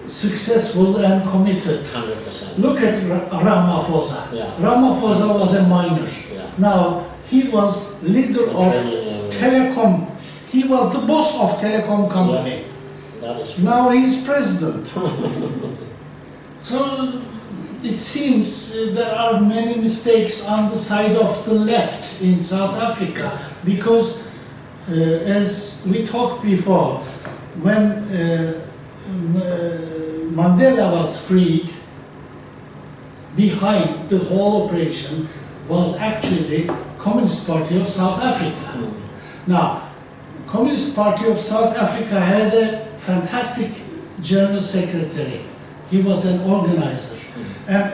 successful and committed. 100%. Look at Ramaphosa. Yeah. Ramaphosa was a minor. Yeah. Now, he was leader of telecom. He was the boss of telecom company. Yeah, that is true. Now he is president. So it seems there are many mistakes on the side of the left in South Africa, because as we talked before, when Mandela was freed, behind the whole operation was actually Communist Party of South Africa. Now, Communist Party of South Africa had a fantastic general secretary. He was an organizer. And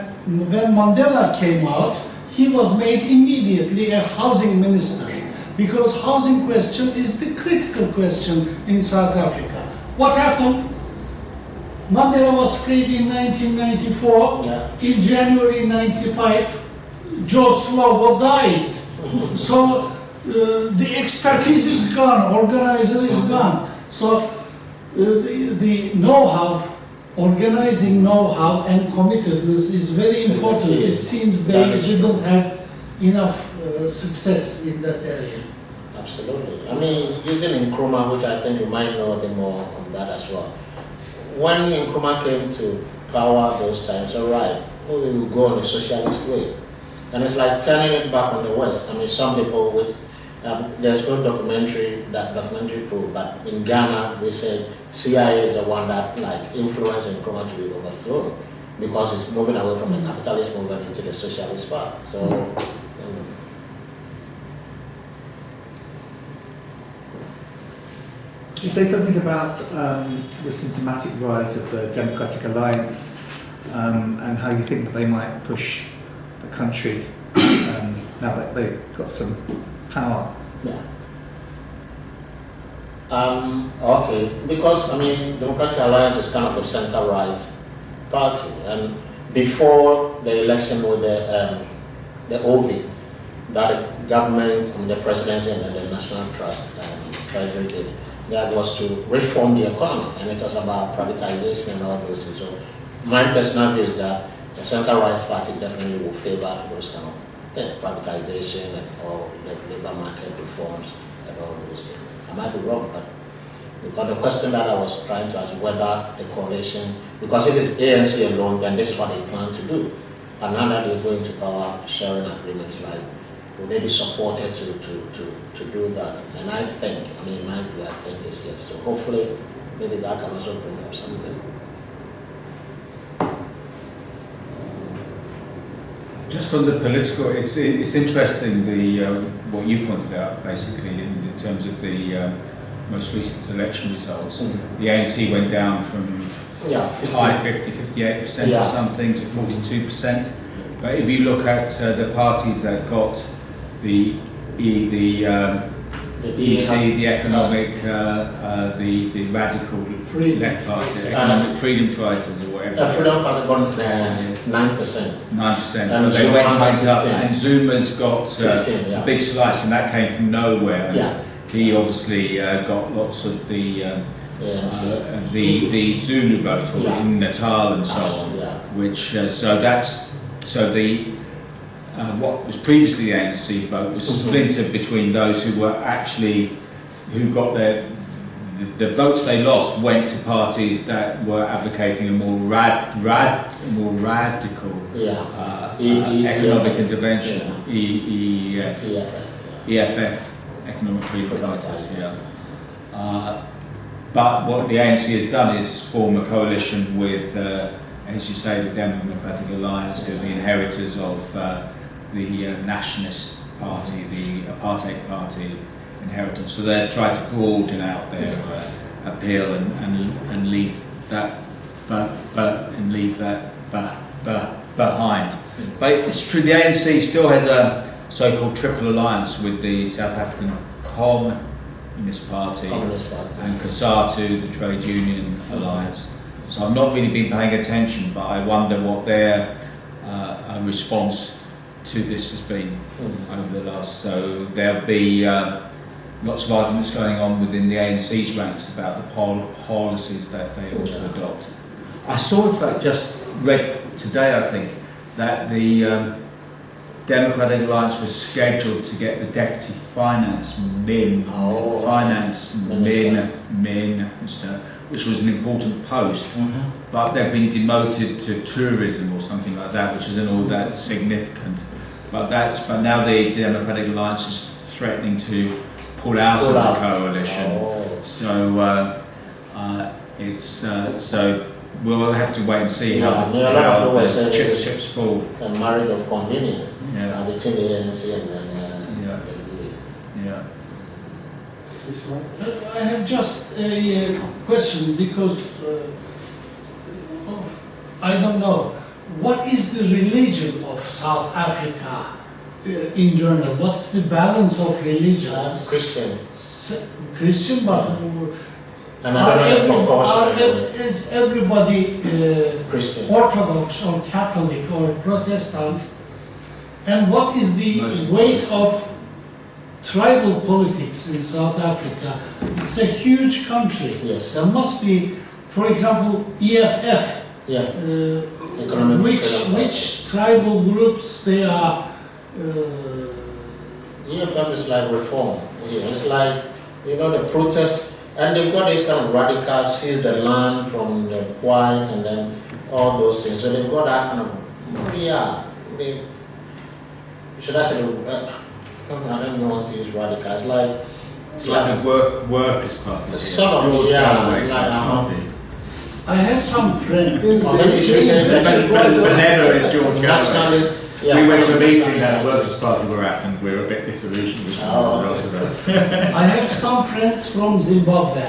when Mandela came out, he was made immediately a housing minister, because housing question is the critical question in South Africa. What happened? Mandela was freed in 1994. Yeah. In January 95, Joe Slovo died. So the expertise is gone, organizer is gone. So the know-how, organizing know-how and committedness is very important. It seems they didn't have enough success in that area. Absolutely. I mean, using Nkrumah, which I think you might know a bit more on that as well. When Nkrumah came to power those times, all right, we will go on a socialist way. And it's like turning it back on the West. I mean, some people with, there's no documentary proved, but in Ghana, we said CIA is the one that like influenced Nkrumah to be overthrown, because it's moving away from the capitalist movement into the socialist path. So, Could you say something about the symptomatic rise of the Democratic Alliance and how you think that they might push the country now that they've got some power? yeah. Okay, because I mean, Democratic Alliance is kind of a center-right party, and before the election with the OV, that the government, I mean, the presidency and the National Trust Treasury did, that was to reform the economy, and it was about privatization and all those things. So my personal view is that the center-right party definitely will favor those kind of things, privatization and all the labor market reforms and all those things. I might be wrong, but because the question that I was trying to ask whether the coalition, because if it's ANC alone, then this is what they plan to do. And now that they're going to power sharing agreements, like, will they be supported to do that? And I think, I mean, in my view, I think it's yes. So hopefully, maybe that can also bring up something. Just on the political, it's interesting the what you pointed out basically in terms of the most recent election results. The ANC went down from high 50-58% or something to 42%. But if you look at the parties that got the EC, the economic, the radical left party, economic freedom fighters or whatever. Freedom Fighter got 9%. 9%. But they went up, and Zuma's got 15, a big slice, and that came from nowhere. Yeah. He obviously got lots of the Zulu vote, or in Natal and so on. Which what was previously the ANC vote was splintered between those who were actually, who got the votes they lost went to parties that were advocating a more radical economic intervention, EFF, Economic Freedom Fighters, but what the ANC has done is form a coalition with, as you say, the Democratic Alliance, who are the inheritors of the Nationalist Party, the Apartheid Party inheritance. So they've tried to broaden out their appeal and leave that behind. But it's true, the ANC still has a so-called triple alliance with the South African Communist Party and COSATU, the trade union alliance. So I've not really been paying attention, but I wonder what their response to this has been over the last. So there'll be lots of arguments going on within the ANC's ranks about the policies that they ought to adopt. I saw, in fact, just read today, I think, that the Democratic Alliance was scheduled to get the Deputy Finance Minister, which was an important post, but they've been demoted to tourism or something like that, which isn't all that significant. But now the Democratic Alliance is threatening to pull out of the coalition. So we'll have to wait and see how the chips fall. A marriage of convenience between the ANC and then This one. I have just a question because I don't know. What is the religion of South Africa in general? What's the balance of religions? Christian. Christian, but And I don't know the proportion. is everybody Christian. Orthodox or Catholic or Protestant? And what is the weight of tribal politics in South Africa? It's a huge country. Yes. There must be, for example, EFF. Yeah. Which tribal groups they are? EFF is like reform. It's like, you know, the protest, and they've got this kind of radical seize the land from the white and then all those things. So they've got that kind of, should I say, I don't know what to use radical. It's like the workers' party. Sort of, party. I have some friends. Maybe you should say Banana is George nationalist. Yeah, we went to a meeting that the workers' party were at, and we were a bit disillusioned with I have some friends from Zimbabwe,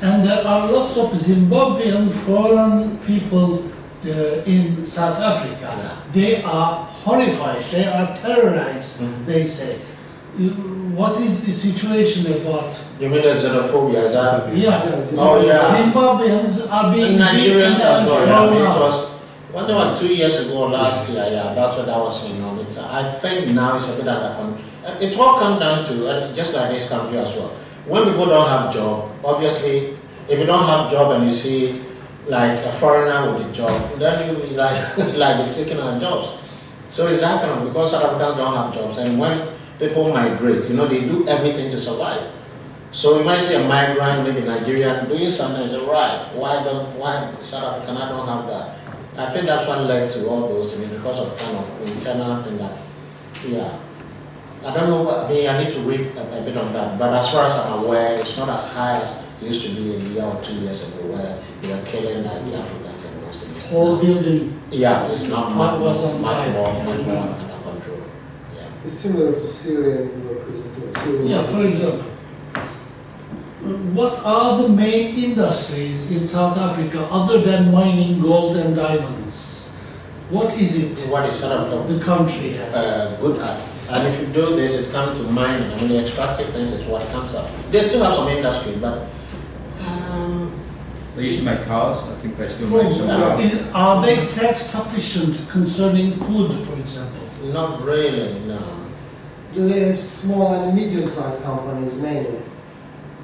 and there are lots of Zimbabwean foreign people in South Africa. They are horrified, they are terrorized, they say. What is the situation about? You mean the xenophobia? Is that? Zimbabweans are being Nigerians as well. beaten. It was, what about 2 years ago, last year, that's what that was going on. I think now it's a bit under control. It all comes down to, just like this country as well. When people don't have job, obviously, if you don't have job and you see like a foreigner with a job, then you like they're taking our jobs. So it's that kind of, because South Africans don't have jobs, and when people migrate, you know, they do everything to survive. So you might see a migrant, maybe Nigerian, doing something, you say, right, why South African, I don't have that. I think that's what led to all those things, because of kind of internal thing that, I don't know, I need to read a bit on that, but as far as I'm aware, it's not as high as it used to be a year or 2 years ago, where they were killing the Africans and those things. Whole building. Yeah, it's not much more fire. under control. Yeah. It's similar to Syrian workers. For example. What are the main industries in South Africa other than mining gold and diamonds? What is it What is South Africa the country has? good at? And if you do this, it comes to mining. I mean, the extractive things is what comes up. They still have some industry, but They used to make cars. I think they still make some cars. Are they self-sufficient concerning food, for example? not really, no. Do they have small and medium-sized companies mainly?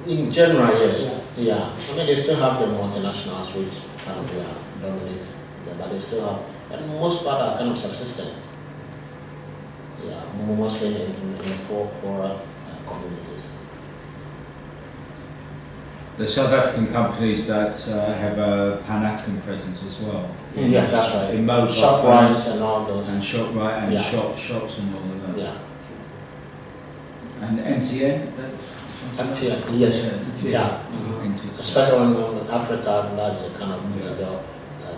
In general, yes. Yeah. I mean, they still have the multinationals, which kind of dominate, but they still have, and most part are kind of subsistence. Yeah, mostly in poorer communities. The South African companies that have a Pan-African presence as well. Yeah, that's right. In mobile ShopRite and all those. and ShopRite and Yeah. shops and all of that. Yeah. And MTN, that's MTN, yes. MTN. Yeah. MTN. Especially in Africa, that's a kind of major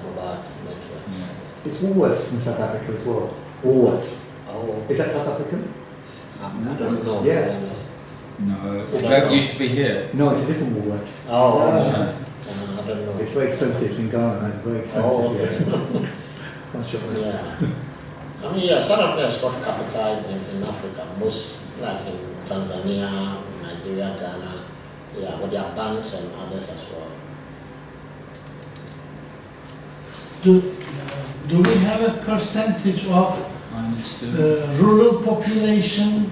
mobile network. It's Woolworths from South Africa as well. Woolworths. Oh, Is that South African? I don't know. Yeah. No, Is that that- used to be here. No, it's a different Woolworths. Oh, okay. Yeah. I don't know. It's very expensive in Ghana, man. Very expensive. Oh, okay. Can't shop there. Yeah. I mean, yeah, South Africa has got capital in Africa, most like in Tanzania, Nigeria, Ghana, yeah, but there are banks and others as well. Do we have a percentage of I understood. rural population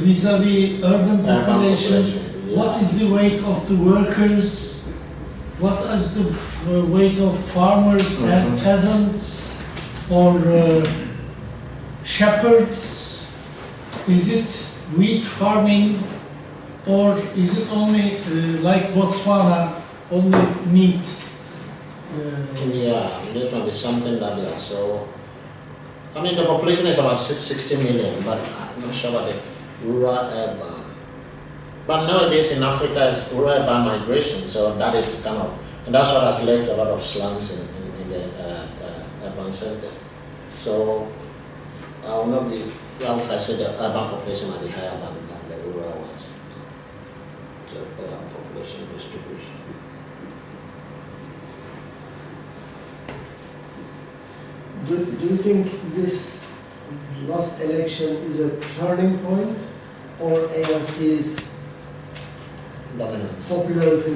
vis-a-vis urban population? Yeah. What is the weight of the workers? What is the weight of farmers and peasants or shepherds? Is it wheat farming or is it only like Botswana, only meat? Yeah, this might be something like that. So, I mean, the population is about 60 million, but I'm not sure about the rural urban. But nowadays in Africa, it's rural urban migration, so that is kind of, and that's what has led to a lot of slums in the urban centers. So, I will not be, how would I say the urban population might be higher than the rural ones. The population distribution. Do you think this last election is a turning point, or ANC's Dominance. popularity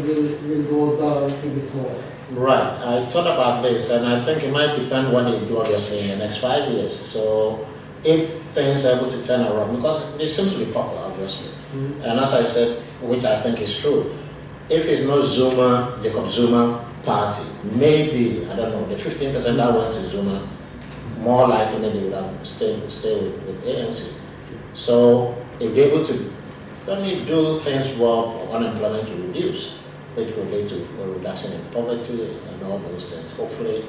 will go down a bit more? Right, I thought about this, and I think it might depend what they do, obviously, in the next 5 years. So, if things are able to turn around, because it seems to be popular, obviously, and as I said, which I think is true, if it's not Zuma, Jacob Zuma party, maybe, I don't know, the 15% that went to Zuma, more likely they would have stay with ANC. So, if they're able to only do things well for unemployment to reduce, which will lead to a reduction in poverty and all those things. Hopefully,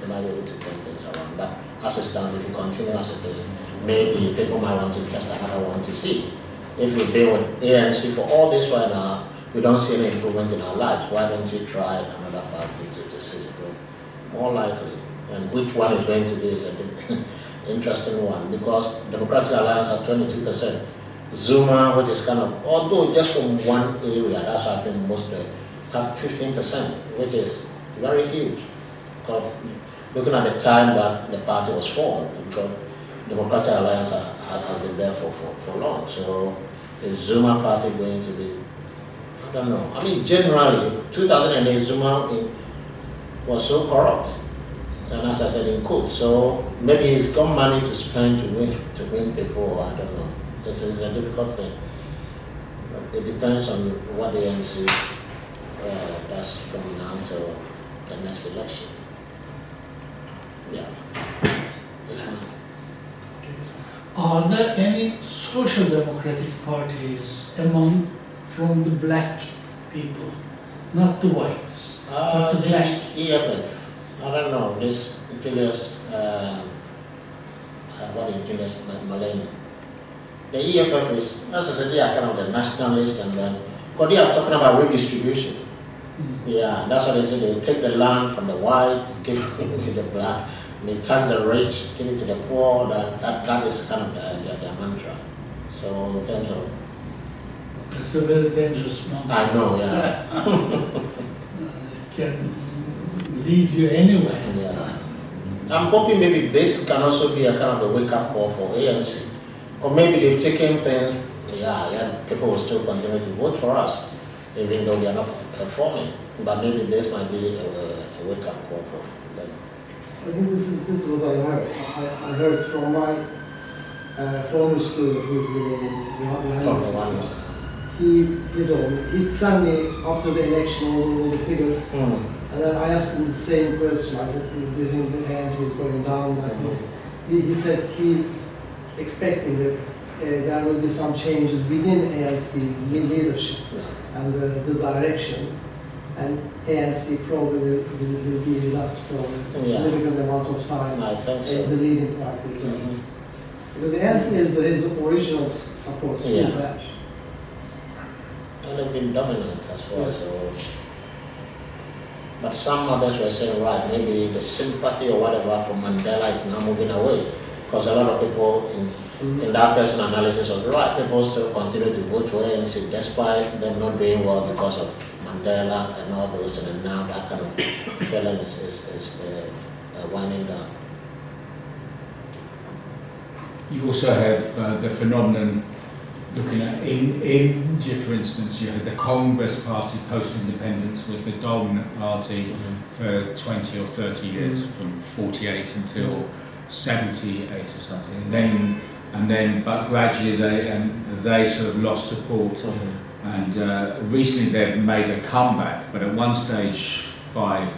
they might be able to turn things around. But as it stands, if you continue as it is, maybe people might want to test another one to see. If you've been with ANC for all this while now, we don't see any improvement in our lives. Why don't you try another party to see it? More likely. And which one is going to be is a interesting one, because Democratic Alliance at 22%. Zuma, which is kind of, although just from one area, that's why I think most of the 15%, which is very huge. Because looking at the time that the party was formed, because Democratic Alliance has been there for long. So is Zuma party going to be, I don't know. I mean, generally, 2008, Zuma was so corrupt. And as I said, in quotes. So maybe he's got money to spend to win people, I don't know. This is a difficult thing. But it depends on what the ANC does from now till the next election. Yeah. This one. Are there any social democratic parties from the black people, not the whites, but the black? EFF. I don't know. This Julius, what is Julius Malema? The EFF is, as I said, they are kind of the nationalists, and then, because they are talking about redistribution. Yeah, that's what they say. They take the land from the white, give it to the black, and they tax the rich, give it to the poor. That is kind of their mantra. So in terms of, It's a very dangerous mantra. I know, yeah. It can lead you anywhere. Yeah. I'm hoping maybe this can also be a kind of a wake-up call for ANC. Or maybe they've taken things, people will still continue to vote for us, even though we are not performing. But maybe this might be a wake-up call for them. I think this is what I heard. I heard from my former student who's living behind us. He sent me after the election all the figures. And then I asked him the same question. I said, do you think the ANC is going down like this? He said he's expecting that there will be some changes within ANC leadership and the direction. And ANC probably will be with us for a significant amount of time as the leading party again. Because ANC is the original support still there. And they've been dominant as well. So. But some others were saying, right, maybe the sympathy or whatever from Mandela is now moving away. Because a lot of people in that personal analysis of right, people still continue to vote for ANC despite them not doing well because of Mandela and all those things. And now that kind of feeling is winding down. You also have the phenomenon looking at in India, for instance. You had the Congress Party post-independence was the dominant party for 20 or 30 years, from 48 until 78 or something. And then and then but gradually they sort of lost support, and recently they've made a comeback. But at one stage,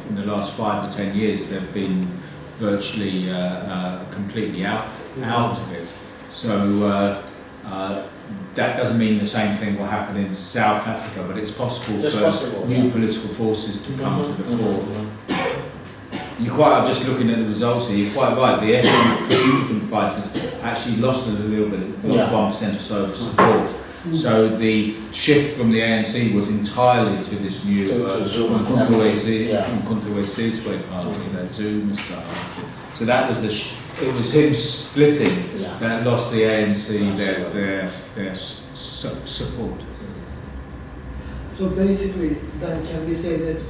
in the last 5 or 10 years, they've been virtually completely out of it. So that doesn't mean the same thing will happen in South Africa, but it's possible for new political forces to come to the fore. I'm just looking at the results here, you're quite right, the freedom fighters actually lost a little bit, lost 1% or so of support. So the shift from the ANC was entirely to this new Sizwe party, that Zuma style party. So that was it was him splitting that lost the ANC their support. So basically, then can we say that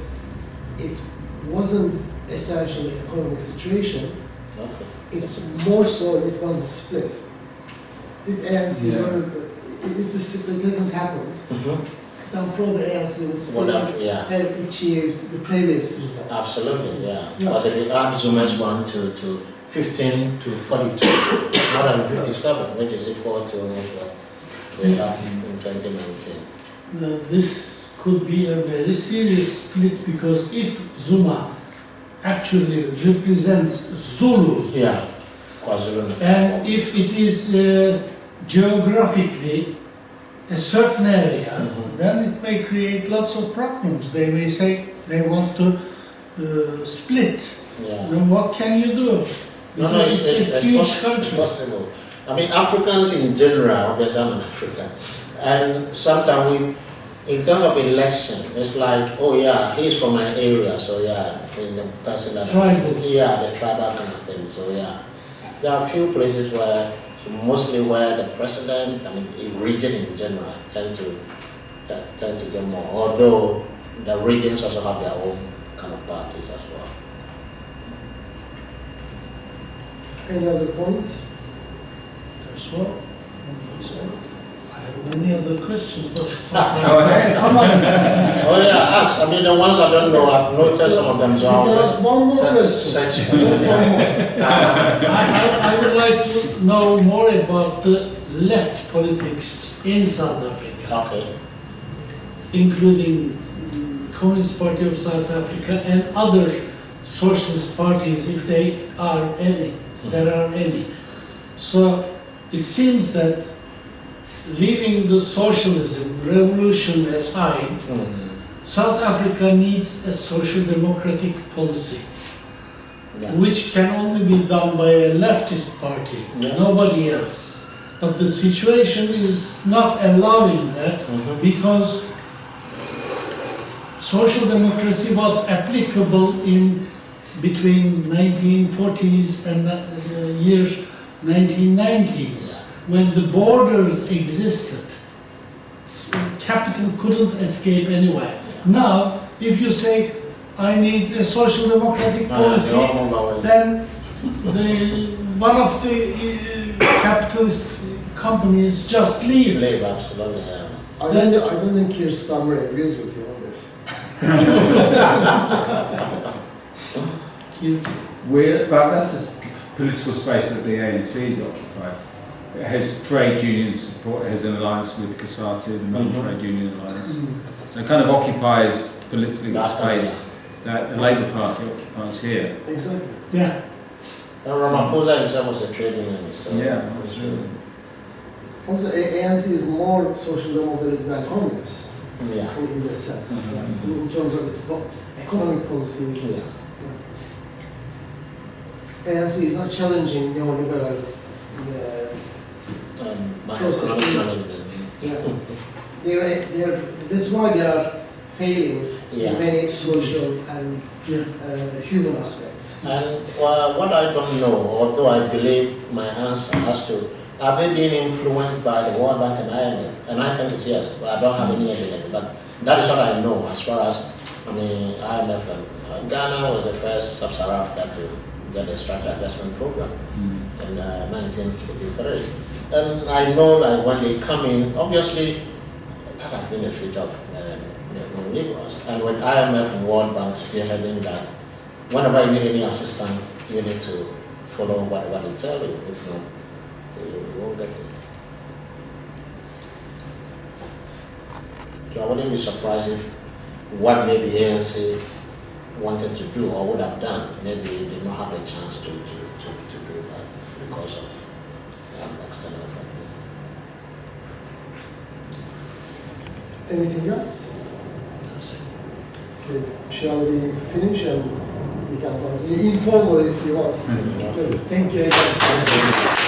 it wasn't essentially economic situation, more so it was the split. If ANC if the split didn't happen, then probably ANC would still have achieved the previous result. Absolutely, Because if you add Zuma's 1 to 15 to 42, more than 57, which is equal to what we had in 2019. This could be a very serious split, because if Zuma actually represents Zulus, and if it is geographically a certain area, then it may create lots of problems. They may say they want to split. Then what can you do? Because it's a huge country. Possible. I mean, Africans in general, obviously I'm an African, and sometimes in terms of election, it's like, oh yeah, he's from my area, so that's another tribal. The tribal kind of thing. So there are a few places where, mostly where the president, I mean, the region in general, tend to get more. Although the regions also have their own kind of parties as well. Any other points? As well. I have many other questions, but ask. I mean, the ones I don't know, I've noticed some of them. You can ask one more question. Just one more. I would like to know more about the left politics in South Africa, including Communist Party of South Africa and other socialist parties, if they are any. There are any. So it seems that, leaving the socialism revolution aside, South Africa needs a social democratic policy, which can only be done by a leftist party, nobody else. But the situation is not allowing that, because social democracy was applicable in between 1940s and the year 1990s, when the borders existed. Capital couldn't escape anywhere. Now, if you say, I need a social democratic policy, then one of the capitalist companies just leave. Absolutely, I don't think Keir Starmer agrees with you on this. But that's the political space that the ANC is occupied. It has trade union support, it has an alliance with COSATU, the non-trade union alliance. So it kind of occupies political space that the Labour Party occupies here. Exactly. Yeah. Ramaphosa himself was a trade union. So that's true. Also, ANC is more social democratic than communist. In that sense. In terms of its economic policies. ANC is not challenging neoliberal processes. That's why they are failing in many social and human aspects. And what I don't know, although I believe my answer has to, have they been influenced by the World Bank and IMF? And I think it's yes, but I don't have any evidence. But that is what I know as far as, IMF and Ghana was the first sub-Saharan Africa to get a structural adjustment program in 1983. And I know, like, when they come in, obviously that has been the fate of the liberals. And with IMF and World Bank spearheading that, whenever you need any assistance, you need to follow what they tell you. If not, You won't get it. So I wouldn't be surprised if what maybe ANC wanted to do or would have done, maybe they did not have the chance to do that because of external factors. Anything else? Okay. Shall we finish and we can continue informally if you want? Thank you again.